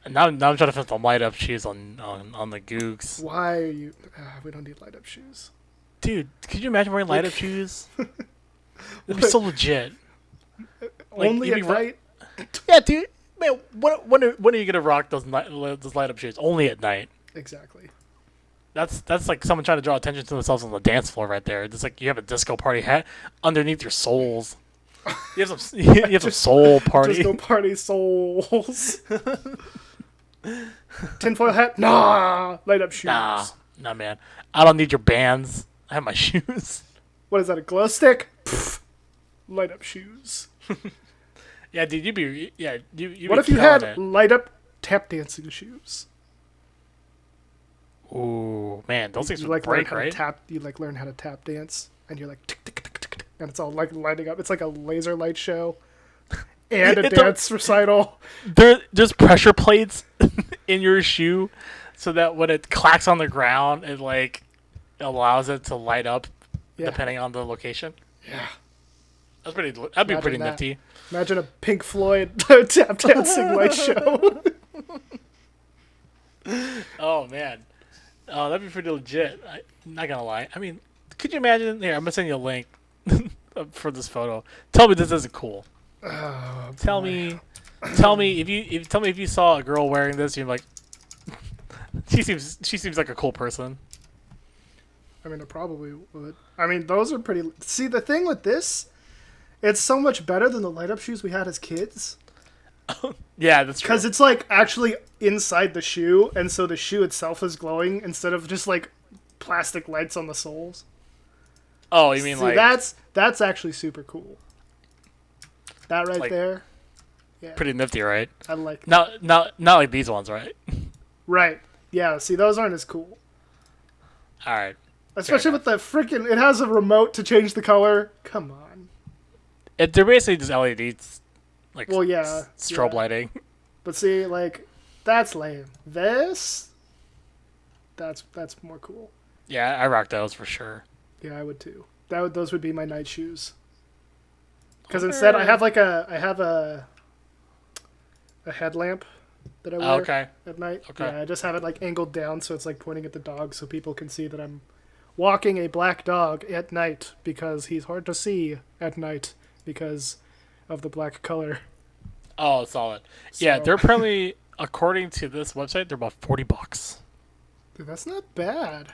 Now I'm trying to fit the light up shoes on the Googs. Why are you... we don't need light up shoes. Dude, could you imagine wearing light up shoes? It'd be so legit. Like, only at night? Yeah, dude. Man, when are you gonna rock those light up shoes? Only at night. Exactly. That's like someone trying to draw attention to themselves on the dance floor right there. It's like you have a disco party hat underneath your soles. You have some soul party. Disco party soles. Tinfoil hat? Nah. Light up shoes. Nah, man. I don't need your bands. I have my shoes. What is that? A glow stick? Pfft. Light up shoes. Yeah, dude, you'd be What if you had light up tap dancing shoes? Ooh, man, those things you would like break, learn how right? to tap. You like learn how to tap dance, and you're like tick tick tick tick tick, and it's all like lighting up. It's like a laser light show and a dance recital. There's pressure plates in your shoe, so that when it clacks on the ground, it like allows it to light up, depending on the location. Yeah. That'd be pretty nifty. Imagine a Pink Floyd tap dancing light show. Oh man, that'd be pretty legit. I'm not gonna lie. I mean, could you imagine? Here, I'm gonna send you a link. for this photo. Tell me this isn't cool. Oh Tell boy. me, tell me if you saw a girl wearing this, you're like, she seems like a cool person. I mean, it probably would. I mean, those are pretty. See, the thing with this, it's so much better than the light up shoes we had as kids. Yeah, that's true. Because it's like actually inside the shoe, and so the shoe itself is glowing instead of just like plastic lights on the soles. Oh, you mean See, like that's actually super cool. That right like there, yeah, pretty nifty, right? I like that. Not like these ones, right? Right, yeah. See, those aren't as cool, All right. especially with the freaking. It has a remote to change the color. Come on. They're basically just LEDs, like Well, yeah, strobe yeah. lighting. But see, like, that's lame. That's more cool. Yeah, I rock those for sure. Yeah, I would too. Those would be my night shoes. Because instead, I have a headlamp that I wear Okay. at night. Okay. Yeah, I just have it like angled down so it's like pointing at the dog, so people can see that I'm walking a black dog at night because he's hard to see at night because of the black color. Oh, solid. Yeah, So, they're apparently, according to this website, they're about $40. dude, that's not bad.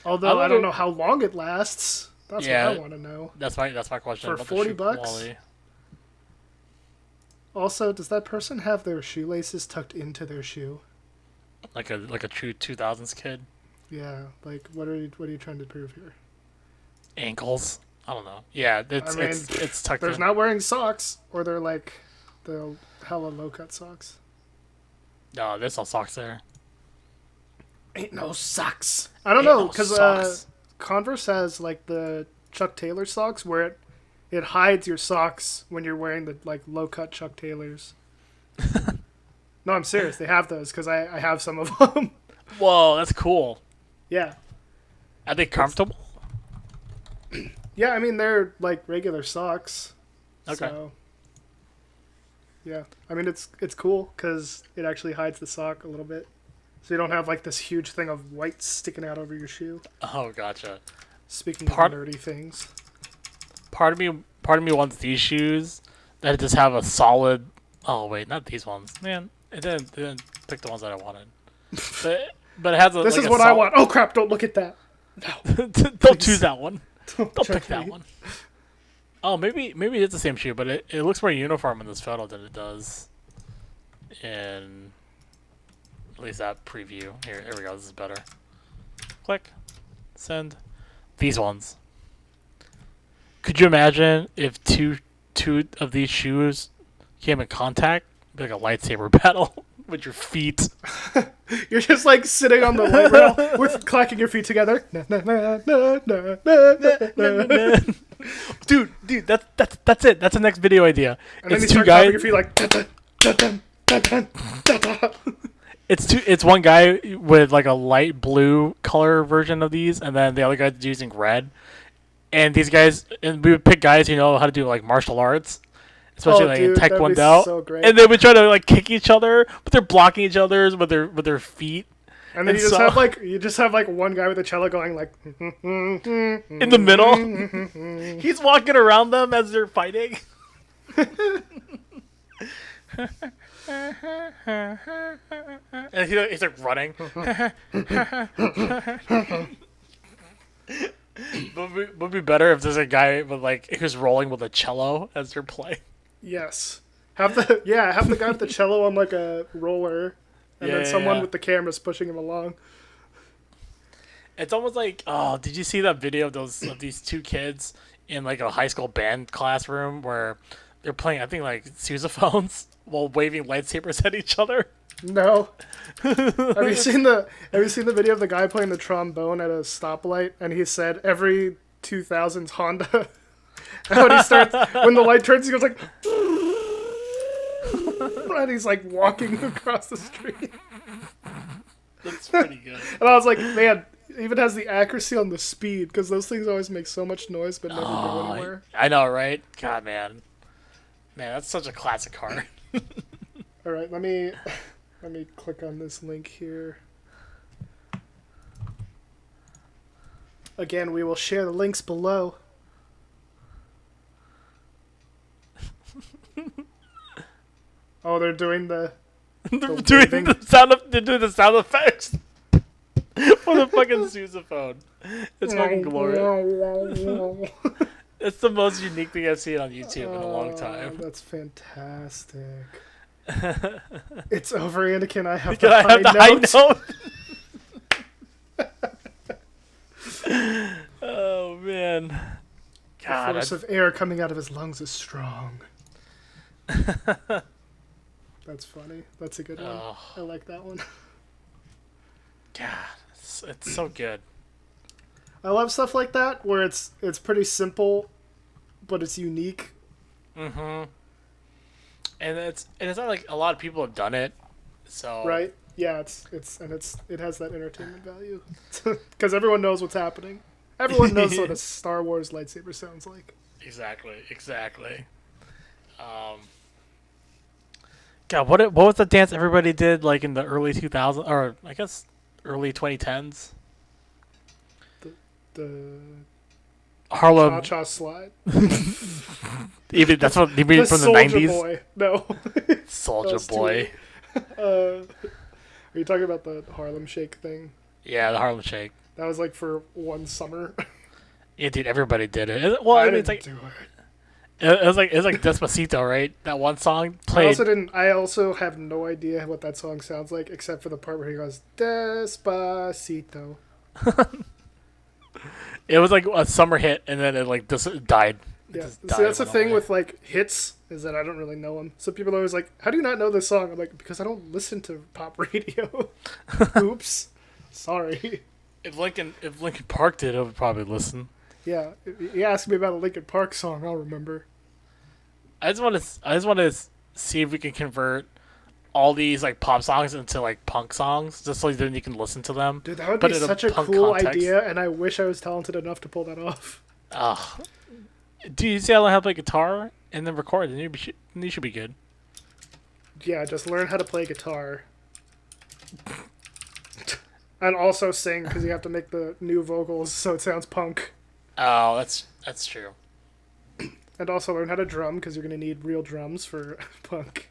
Although I don't know how long it lasts. That's Yeah. what I want to know. That's my question For about 40 the shoe bucks? quality. Also, does that person have their shoelaces tucked into their shoe? Like a true 2000s kid. Yeah, like what are you trying to prove here? Ankles. I don't know. Yeah, I mean, it's tucked There's in. not wearing socks, or they're like the hella low cut socks. No, there's no socks there. Ain't no socks. I don't Ain't know no because socks. Converse has like the Chuck Taylor socks where it hides your socks when you're wearing the like low cut Chuck Taylors. No, I'm serious. They have those because I have some of them. Whoa, that's cool. Yeah. Are they comfortable? Yeah, I mean they're like regular socks. Okay. So, yeah, I mean it's cool because it actually hides the sock a little bit, so you don't have like this huge thing of white sticking out over your shoe. Oh, gotcha. Speaking Part- of nerdy things, Part of me wants these shoes that just have a solid. Oh wait, not these ones. Man, it didn't pick the ones that I wanted. But it has a. this like is a what I want. Oh crap! Don't look at that. No, Don't choose that one. don't Don't check pick that me. one. Oh, maybe it's the same shoe, but it looks more uniform in this photo than it does in at least that preview. Here we go. This is better. Click, send. These ones. Could you imagine if two of these shoes came in contact? It'd be like a lightsaber battle with your feet. You're just like sitting on the light rail with clacking your feet together. Na, na, na, na, na, na, na. dude, that's it. That's the next video idea. And then you It's two start clapping your guys. feet like. Da, da, da, da, da, da, da. It's one guy with like a light blue color version of these, and then the other guy's using red. And these guys, and we would pick guys who know how to do like martial arts, especially Oh, like dude, in that'd be Taekwondo. so great. And they would try to like kick each other, but they're blocking each other's with their feet And then And you so- just have like one guy with a cello going like in the middle. He's walking around them as they're fighting. And he's like running. Would be better if there's a guy with like who's rolling with a cello as they're playing. Yes. Have the guy with the cello on like a roller, and then someone with the cameras pushing him along. It's almost like, oh, did you see that video of these two kids in like a high school band classroom where they're playing, I think like sousaphones while waving lightsabers at each other? No. Have you seen the video of the guy playing the trombone at a stoplight, and he said every 2000s Honda. And when he starts, when the light turns, he goes like, and he's like walking across the street. That's pretty good. And I was like, man, it even has the accuracy on the speed, because those things always make so much noise but never go anywhere. I know, right? God, man, that's such a classic car. All right, let me click on this link here. Again, we will share the links below. Oh, they're doing the They're doing waving. they're doing the sound effects for the fucking sousaphone. It's fucking glorious. It's the most unique thing I've seen on YouTube in a long time. That's fantastic. It's over, Anakin. I have Can the I high have the high note. note? Oh man. The God, force of air coming out of his lungs is strong. That's funny. That's a good one. oh I like that one. God, it's so good. I love stuff like that where it's pretty simple, but it's unique. Mm-hmm. And it's not like a lot of people have done it, so Right? Yeah, it has that entertainment value because everyone knows what's happening. Everyone knows what a Star Wars lightsaber sounds like. Exactly. God, what was the dance everybody did like in the early 2000s, or I guess early 2010s? The Harlem. cha-cha slide. Even that's what you mean from the Soldier 90s. Boy. No. Soldier Those two. Boy. Are you talking about the Harlem Shake thing? Yeah, the Harlem Shake. That was like for one summer. Yeah, dude, everybody did it. Well, I I mean, didn't it's like do it. it was like Despacito, right? That one song played. I also have no idea what that song sounds like except for the part where he goes Despacito. It was like a summer hit, and then it like just died. It Yeah, just see, died, that's the went thing away. with like hits is that I don't really know them. So people are always like, "How do you not know this song?" I'm like, "Because I don't listen to pop radio." Oops, sorry. If Lincoln Park did, I would probably listen. Yeah, if you ask me about a Linkin Park song, I'll remember. I just want to see if we can convert all these like pop songs into like punk songs, just so then you can listen to them. Dude, that would But be in a such a punk cool context. idea, and I wish I was talented enough to pull that off. Do you see how I have play guitar and then record? Then you should be good. Yeah, just learn how to play guitar. And also sing, because you have to make the new vocals so it sounds punk. Oh, that's true. And also learn how to drum, because you're going to need real drums for punk.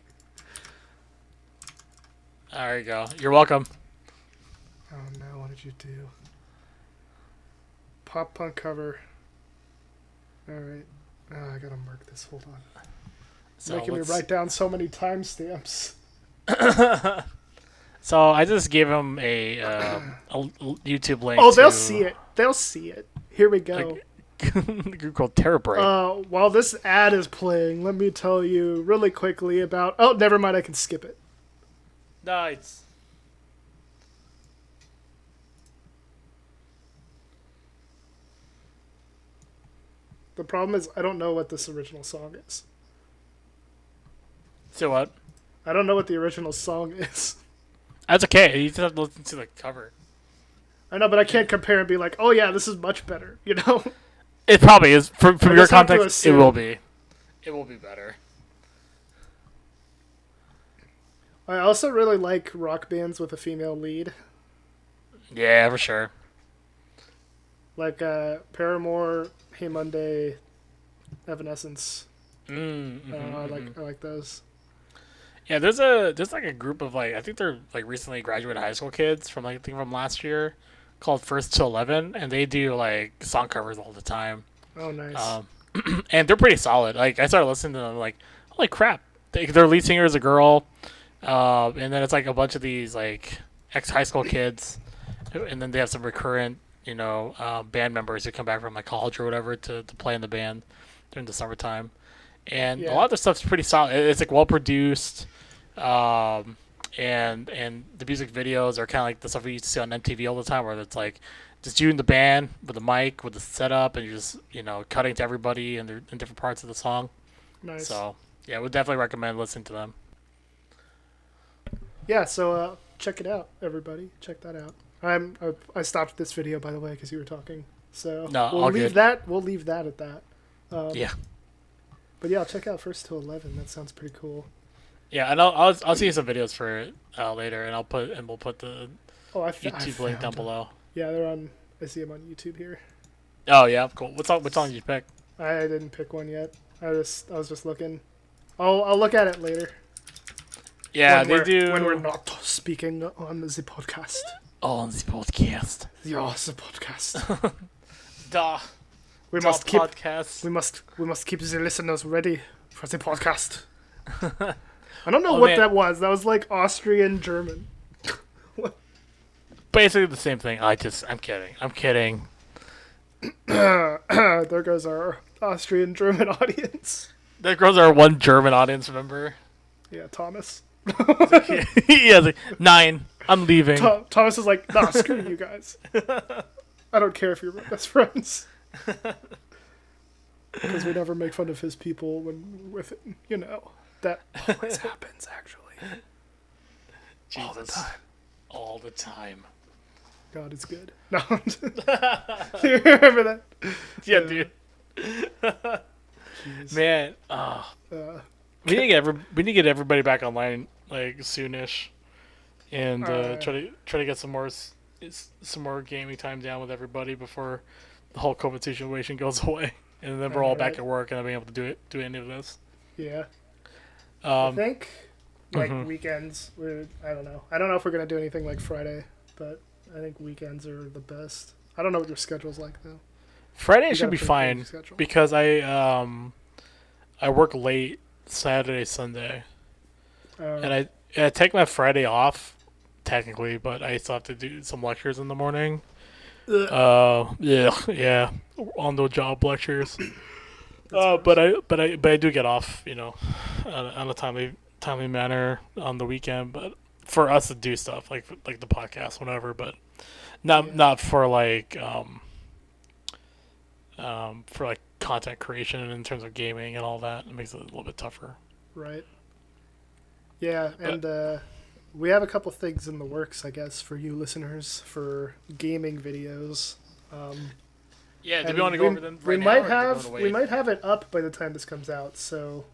There you go. You're welcome. Oh no, what did you do? Pop punk cover. Alright. Oh, I gotta mark this. Hold on. So Making me write down so many timestamps. So I just gave him a YouTube link. Oh, they'll to see it. They'll see it. Here we go. a group called TeraBrite. While this ad is playing, let me tell you really quickly about... Oh, never mind. I can skip it. Nice. The problem is I don't know what this original song is. So what? I don't know what the original song is. That's okay. You just have to listen to the cover. I know, but I can't compare and be like, oh yeah, this is much better, you know? It probably is. From I your just have to context, it assume. will be. It will be better. I also really like rock bands with a female lead. Yeah, for sure. Like Paramore, Hey Monday, Evanescence. I like those. Yeah, there's like a group of like I think they're like recently graduated high school kids from like I think from last year, called First to 11, and they do like song covers all the time. Oh, nice. And they're pretty solid. Like I started listening to them, like holy crap, their lead singer is a girl, and then it's like a bunch of these like ex high school kids, and then they have some recurrent band members who come back from like college or whatever to play in the band during the summertime, and a Yeah. lot of the stuff's pretty solid. It's like well produced. And the music videos are kind of like the stuff we used to see on MTV all the time, where it's like just you and the band with the mic, with the setup, and you're just cutting to everybody and they're in different parts of the song. Nice. So yeah, would definitely recommend listening to them. Yeah, so check it out, everybody. Check that out. I stopped this video, by the way, because you were talking. So No, we'll all leave good. that. We'll leave that at that. Yeah, But yeah, check out First to 11. That sounds pretty cool. yeah, and I'll see you some videos for it later, and we'll put the Oh, I YouTube link down found 'em. below. Yeah, they're on. I see them on YouTube here. Oh yeah, cool. What song did you pick? I didn't pick one yet. I was just looking. I'll look at it later. Yeah, they do. When we're not speaking on the podcast. On the podcast. Yeah, the podcast. Duh. We Duh must keep podcast. we must keep the listeners ready for the podcast. I don't know what that was. That was like Austrian German. Basically the same thing. I'm kidding. I'm kidding. There goes our Austrian German audience. There goes our one German audience member. Yeah, Thomas. Yeah, like 9. I'm leaving. Thomas is like, nah, screw you guys. I don't care if you're my best friends. Because we never make fun of his people when with it, you know. That always happens, actually. Jesus. All the time. All the time. God is good. No. Do you remember that? Yeah, dude. Man, we need to get everybody back online like soonish, and try to get some more gaming time down with everybody before the whole COVID situation goes away, and then we're all back at work and I'll be able to do any of this. Yeah. I think weekends. I don't know. I don't know if we're gonna do anything like Friday, but I think weekends are the best. I don't know what your schedule's like though. Friday should be fine because I work late Saturday, Sunday, and I take my Friday off technically, but I still have to do some lectures in the morning. Yeah, on the job lectures. But I do get off, you know, on a timely manner on the weekend. But for us to do stuff like the podcast, whatever. But not for like content creation in terms of gaming and all that. It makes it a little bit tougher. Right. Yeah, and we have a couple things in the works, I guess, for you listeners for gaming videos. Yeah, do we want to go over them we might have it up by the time this comes out, so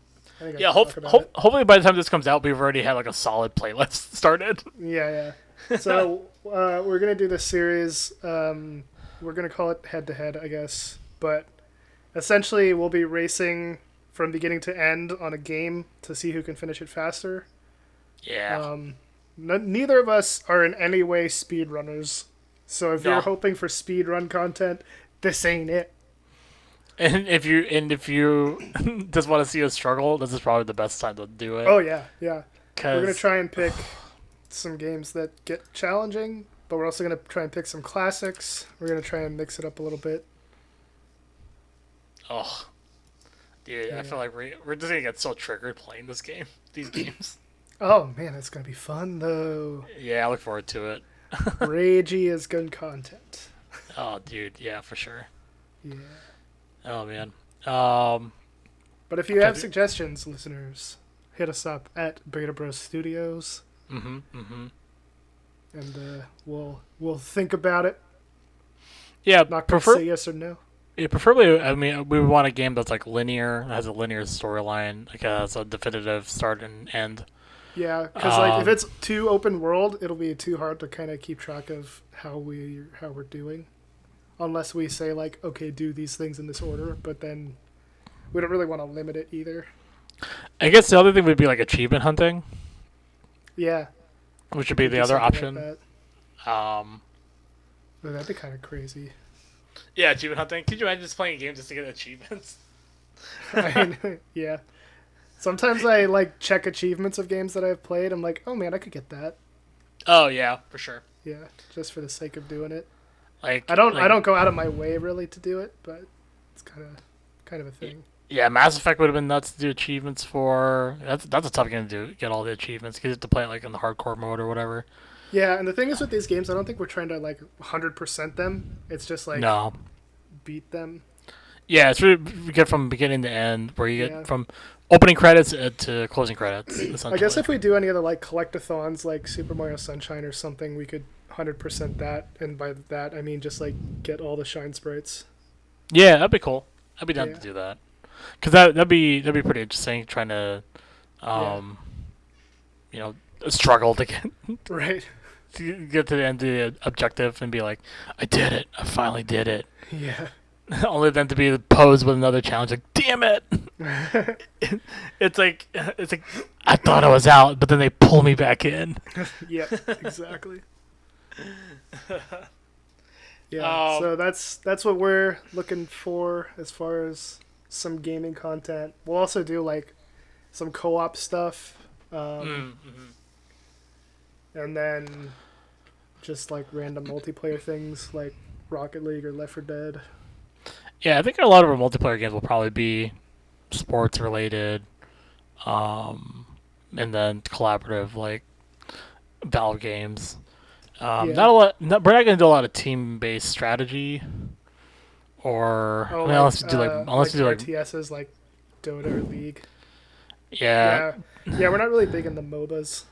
I think hopefully by the time this comes out, we've already had like a solid playlist started. Yeah. So we're gonna do this series. We're gonna call it Head to Head, I guess, but essentially we'll be racing from beginning to end on a game to see who can finish it faster. Yeah. Neither of us are in any way speedrunners, so if you're hoping for speedrun content, this ain't it. And if you just want to see us struggle, this is probably the best time to do it. Oh yeah. We're gonna try and pick some games that get challenging, but we're also gonna try and pick some classics. We're gonna try and mix it up a little bit. Oh, dude, I feel like we're just gonna get so triggered playing these games. Oh man, it's gonna be fun though. Yeah, I look forward to it. Ragey is good content. Oh, dude, yeah, for sure. Yeah. Oh man. But if you have suggestions, listeners, hit us up at Beta Bros Studios. And we'll think about it. Yeah, not gonna say yes or no. Yeah, preferably. I mean, we want a game that's like linear, has a linear storyline, like has a definitive start and end. Yeah, because like if it's too open world, it'll be too hard to kind of keep track of how we're doing, unless we say like, okay, do these things in this order. But then we don't really want to limit it either. I guess the other thing would be like achievement hunting. Yeah, which would be the other option. Like that'd be kind of crazy. Yeah, achievement hunting. Could you imagine just playing a game just to get achievements? I mean, yeah. Sometimes I like check achievements of games that I've played. I'm like, oh man, I could get that. Oh yeah, for sure. Yeah, just for the sake of doing it. Like I don't go out of my way really to do it, but it's kind of a thing. Yeah, Mass Effect would have been nuts to do achievements for. That's a tough game to do. Get all the achievements because you have to play it like in the hardcore mode or whatever. Yeah, and the thing is with these games, I don't think we're trying to like 100% them. It's just like beat them. Yeah, it's really we get from beginning to end, where you get from opening credits to closing credits. I guess if we do any other like collectathons, like Super Mario Sunshine or something, we could 100% that, and by that I mean just like get all the shine sprites. Yeah, that'd be cool. I'd be down to do that, because that'd be pretty interesting. Trying to, struggle to get right. To get to the end of the objective and be like, I did it. I finally did it. Yeah. Only then to be posed with another challenge like, damn it. It's like I thought I was out, but then they pull me back in. Yep, exactly. Yeah, Um, so that's what we're looking for as far as some gaming content. We'll also do like some co-op stuff, um, mm-hmm. and then just like random multiplayer things like Rocket League or Left 4 Dead. Yeah, I think a lot of our multiplayer games will probably be sports related, um, and then collaborative like Valve games. Yeah. Not a lot. We're not gonna do a lot of team based strategy, or Oh, I mean, unless you do like RTSs like Dota or League. yeah, Yeah, yeah, we're not really big in the MOBAs.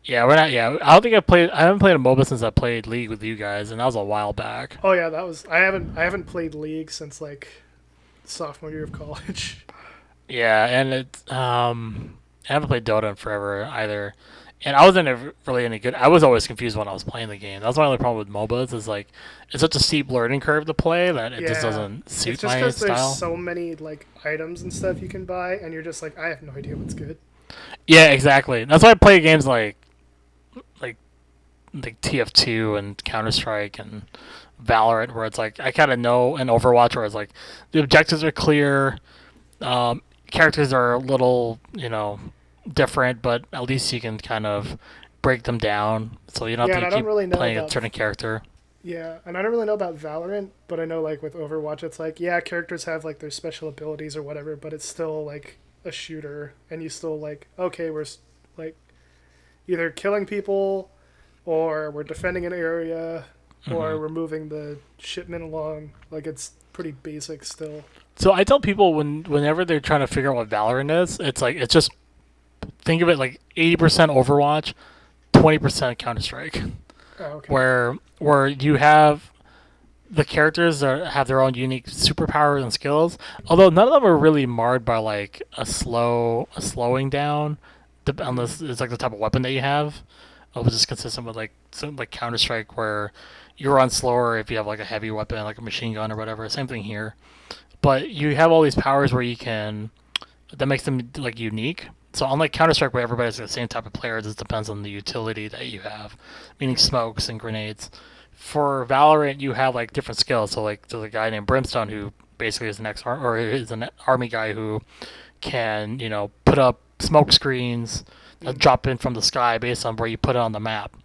yeah, we're not. Yeah, I don't think I haven't played a MOBA since I played League with you guys, and that was a while back. Oh yeah, that was I haven't played League since like sophomore year of college. Yeah, and I haven't played Dota in forever either. And I wasn't really any good. I was always confused when I was playing the game. That's my only problem with MOBAs. Is like it's such a steep learning curve to play that it just Yeah, doesn't it's suit just my because there's style. so many like items and stuff you can buy, and you're just like, I have no idea what's good. Yeah, exactly. That's why I play games like like TF2 and Counter Strike and Valorant, where it's like I kind of know, and Overwatch, where it's like the objectives are clear, characters are a little different, but at least you can kind of break them down, so you don't Yeah, have and to I don't keep really know playing a about certain character. yeah, and I don't really know about Valorant, but I know like with Overwatch, it's like yeah, characters have like their special abilities or whatever, but it's still like a shooter, and you still like okay, like either killing people, or we're defending an area, Hmm. or we're moving the shipment along. Like it's pretty basic still. So I tell people whenever they're trying to figure out what Valorant is, it's just think of it like 80% Overwatch, 20% Counter Strike, Oh, okay. where you have the characters that have their own unique superpowers and skills. Although none of them are really marred by like a slowing down, Mm. unless it's like the type of weapon that you have, which is consistent with like something like Counter Strike, where you run slower if you have like a heavy weapon, like a machine gun or whatever. Same thing here, but you have all these powers where you can that makes them like unique. So unlike Counter Strike, where everybody's the same type of player, it just depends on the utility that you have, meaning smokes and grenades. For Valorant, you have like different skills. So like there's a guy named Brimstone who basically is an or is an army guy who can put up smoke screens that Mm. drop in from the sky based on where you put it on the map.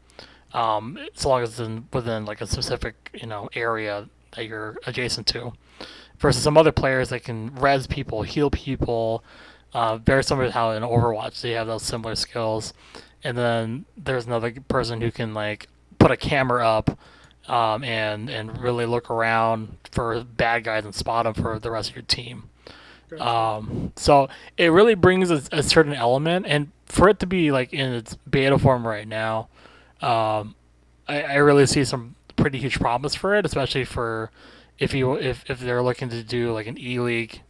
So long as it's within like a specific area that you're adjacent to. Versus some other players that can res people, heal people, very similar to how in Overwatch they have those similar skills. And then there's another person who can like put a camera up, and really look around for bad guys and spot them for the rest of your team. Gotcha. So it really brings a certain element, and for it to be like in its beta form right now, um, I really see some pretty huge promise for it, especially for if they're looking to do like an E League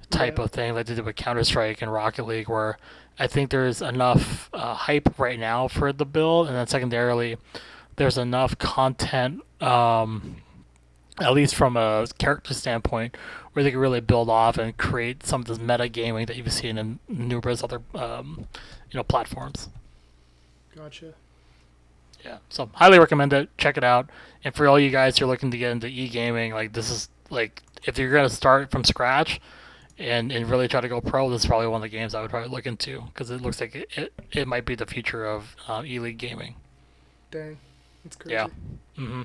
type Yeah. of thing, like they did with Counter Strike and Rocket League, where I think there's enough hype right now for the build, and then secondarily, there's enough content, at least from a character standpoint, where they can really build off and create some of this meta gaming that you've seen in numerous other platforms. Gotcha. Yeah, so highly recommend it. Check it out. And for all you guys who are looking to get into e gaming, like this is like if you're gonna start from scratch and really try to go pro, this is probably one of the games I would probably look into because it looks like it might be the future of e league gaming. Dang, that's Yeah. crazy. hmm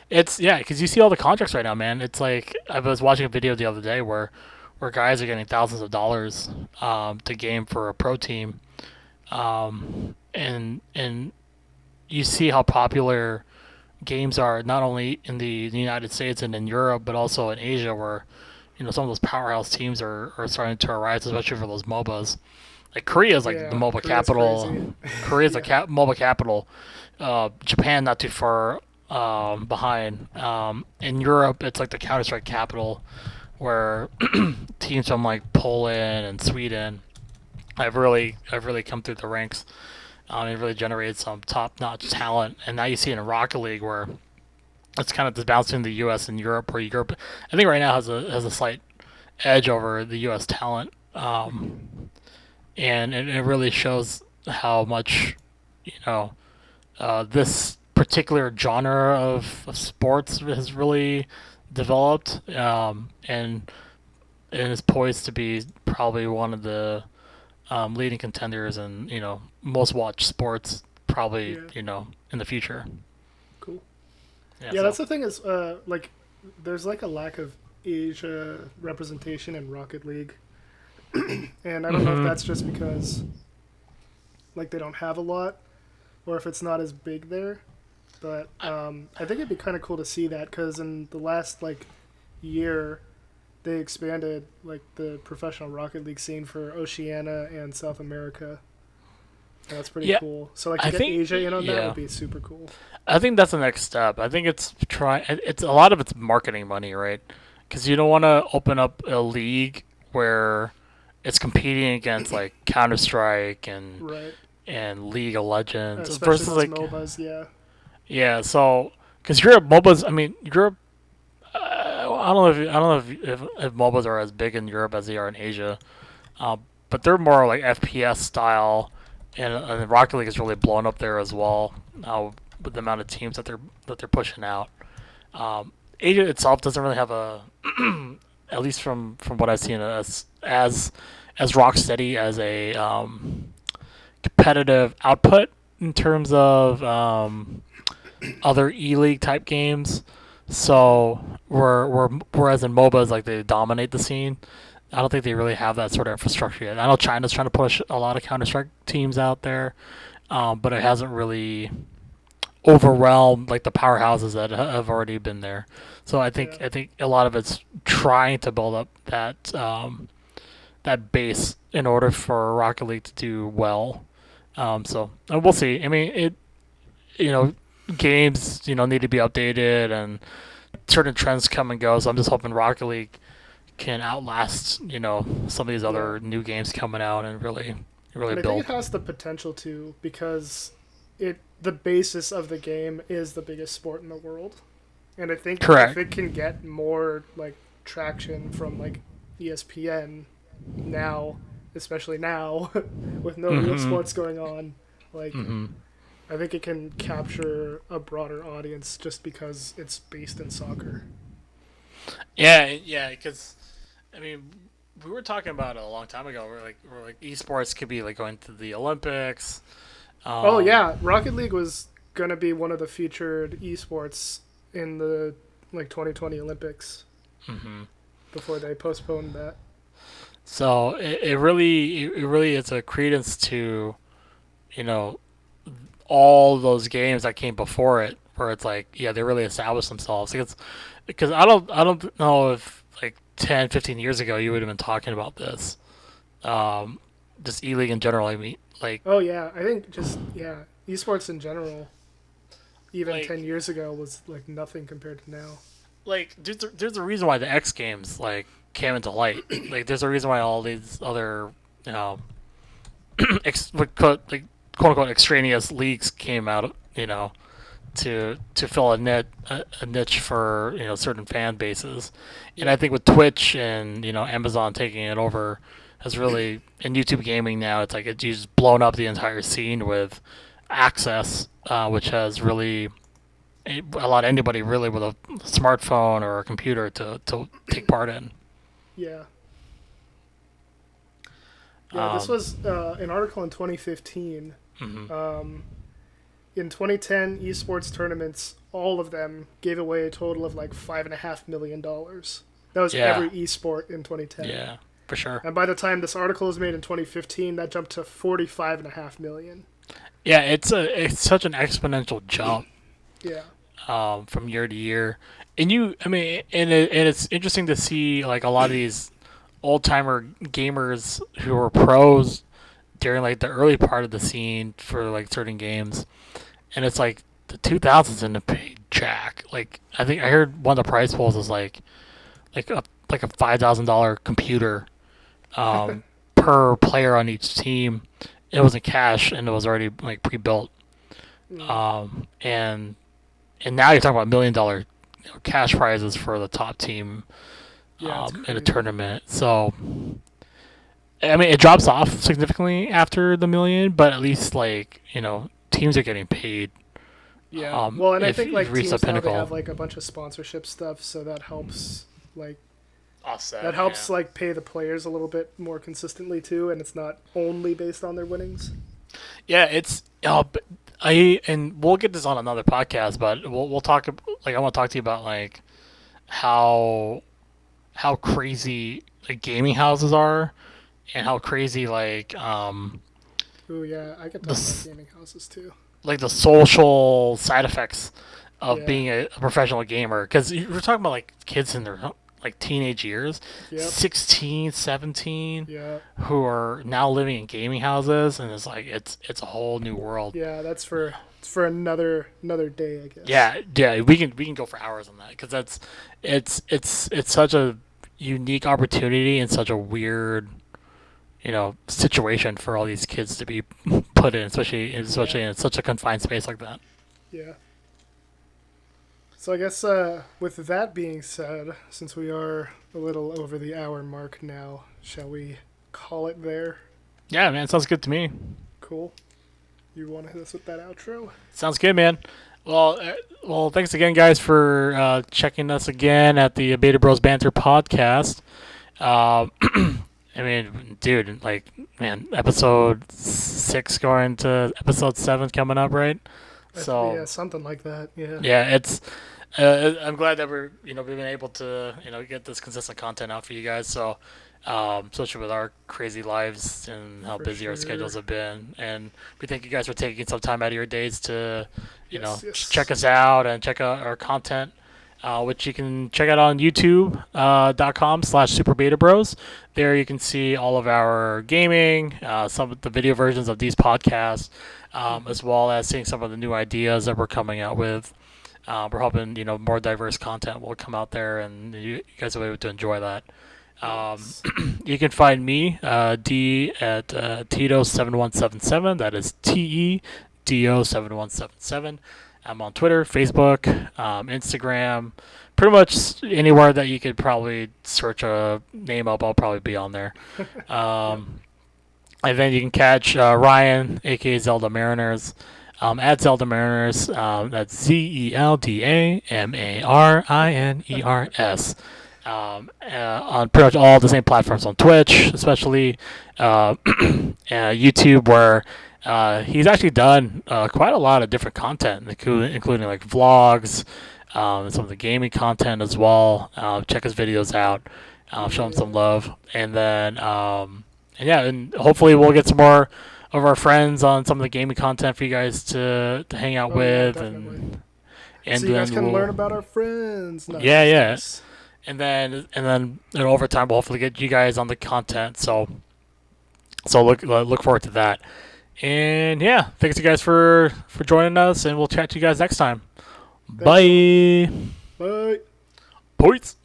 It's yeah, because you see all the contracts right now, man. It's like I was watching a video the other day where guys are getting thousands of dollars to game for a pro team, and you see how popular games are not only in the United States and in Europe, but also in Asia, where some of those powerhouse teams are starting to arise, especially for those MOBAs. Like Korea is like the Yeah, MOBA Korea's crazy. capital. Korea's the Yeah. MOBA capital. Japan not too far behind. In Europe, it's like the Counter Strike capital, where teams from like Poland and Sweden have really come through the ranks. It really generated some top-notch talent, and now you see it in Rocket League where it's kind of this balance between the U.S. and Europe, where Europe, I think, right now has a slight edge over the U.S. talent and it really shows how much you know this particular genre of sports has really developed, and is poised to be probably one of the leading contenders and most watched sports probably Yeah, in the future. cool. Yeah. Yeah, So. that's the thing is, like, there's like a lack of Asia representation in Rocket League, and I don't know if that's just Mm-hmm. because like they don't have a lot, or if it's not as big there. But I think it'd be kind of cool to see that because in the last like year, they expanded like the professional Rocket League scene for Oceania and South America, and that's pretty Yeah, cool. So like to I get think Asia in on that would yeah, be super cool. I think that's the next step. I think it's try. It's a lot of it's marketing money, right? Because you don't want to open up a league where it's competing against like Counter Strike Right. and League of Legends Especially versus those like MOBAs, yeah. yeah. So because Europe MOBAs, I mean Europe. I don't know if if MOBAs are as big in Europe as they are in Asia, but they're more like FPS style, and Rocket League is really blown up there as well. With the amount of teams that they're pushing out, Asia itself doesn't really have a, at least from what I've seen, as rock steady as a competitive output in terms of other E League type games. Hmm. So whereas in MOBAs like they dominate the scene, I don't think they really have that sort of infrastructure yet. I know China's trying to push a lot of Counter Strike teams out there, but it hasn't really overwhelmed like the powerhouses that have already been there. So Yeah. I think a lot of it's trying to build up that base in order for Rocket League to do well. So we'll see. I mean, you know games need to be updated and certain trends come and go. So I'm just hoping Rocket League can outlast some of these Yeah. other new games coming out and really And I think it build. has the potential to because it the basis of the game is the biggest sport in the world. And I think if Correct. it can get more like traction from like ESPN now, especially now with no real Mm-hmm. sports going on, like Mm-hmm. I think it can capture a broader audience just because it's based in soccer. Yeah, yeah. Because I mean, we were talking about it a long time ago. We're like esports could be like going to the Olympics. Oh Um, yeah, Rocket League was gonna be one of the featured esports in the like 2020 Olympics hmm before they postponed that. So it really is a credence to you know all those games that came before it, where it's like yeah they really established themselves. Because I don't know if like 10, 15 years ago you would have been talking about this. Um, just E League in general. I mean, Oh yeah, I think just yeah, esports in general, even like 10 years ago was like nothing compared to now. there's a reason why the X Games like came into light. Like there's a reason why all these other you know like quote unquote extraneous leagues came out. To fill a niche for certain fan bases, and Yeah, I think with Twitch and Amazon taking it over has really and YouTube gaming now it's like it's just blown up the entire scene with access, which has really allowed anybody really with a smartphone or a computer to take part in. yeah, yeah. This Um, was an article in 2015. mhm. Um, in 2010, esports tournaments, all of them gave away a total of like $5.5 million. That was Yeah, every esport in 2010. yeah, for sure. And by the time this article was made in 2015, that jumped to 45.5 million. Yeah, it's such an exponential jump Yeah, from year to year. And I mean, and it's interesting to see like a lot of these old timer gamers who were pros during like the early part of the scene for like certain games, and it's like the 2000s didn't pay jack. Like I think I heard one of the prize pools was like a $5,000 computer per player on each team. It wasn't cash and it was already like pre-built. mm, And now you're talking about $1 million cash prizes for the top team yeah, it's in a crazy. tournament. So I mean, it drops off significantly after the million, but at least like teams are getting paid. Yeah. Well, and I If think you like reach the teams now they pinnacle, have like a bunch of sponsorship stuff, so that helps like offset. Yeah. like pay the players a little bit more consistently too, and it's not only based on their winnings. Yeah, it's and we'll get this on another podcast, but we'll talk like I want to talk to you about like how crazy like gaming houses are and how crazy Oh yeah, I could the talk about gaming houses too. the social side effects of Yeah. being a professional gamer because we're talking about like kids in their like teenage years, Yep. 16, 17, Yeah. who are now living in gaming houses, and it's like it's a whole new world. Yeah. That's for another day, I guess. Yeah, we can go for hours on that because it's such a unique opportunity and such a weird situation for all these kids to be put in, Yeah. especially in such a confined space like that. Yeah. So I guess with that being said, since we are a little over the hour mark now, shall we call it there? Yeah, man, sounds good to me. Cool. You want to hit us with that outro? Sounds good, man. Thanks again, guys, for checking us again at the Beta Bros Banter podcast. Um, I mean, dude, like, man, episode 6 going to episode 7 coming up, right? So, Yeah, something like that. Yeah. yeah, it's. I'm glad that we've been able to, get this consistent content out for you guys. So, especially with our crazy lives and how For busy our sure. schedules have been, and we thank you guys for taking some time out of your days to, Yes. Yes. check us out and check out our content, which you can check out on YouTube.com/Super Beta Bros. There you can see all of our gaming, some of the video versions of these podcasts, Mm-hmm. as well as seeing some of the new ideas that we're coming out with. We're hoping more diverse content will come out there, and you guys will be able to enjoy that. Um, Yes. you can find me D at Tito7177. That is TEDO7177. I'm on Twitter, Facebook, Instagram, pretty much anywhere that you could probably search a name up. I'll probably be on there. Yep. Um, and then you can catch Ryan, aka ZeldaMariners, at ZeldaMariners. That's ZeldaMariners. On pretty much all the same platforms on Twitch, especially YouTube, where he's actually done quite a lot of different content, including like vlogs, and some of the gaming content as well. Check his videos out, show him some Yeah. love, and then and yeah, and hopefully we'll get some more of our friends on some of the gaming content for you guys to hang out Oh yeah, with, definitely. and So you guys then can we'll learn about our friends. yeah, Nice. yeah, Nice. and then over time we'll hopefully get you guys on the content. So look forward to that. And yeah, thanks you guys for joining us, and we'll chat to you guys next time. Thanks, y'all. Bye. Bye. Peace.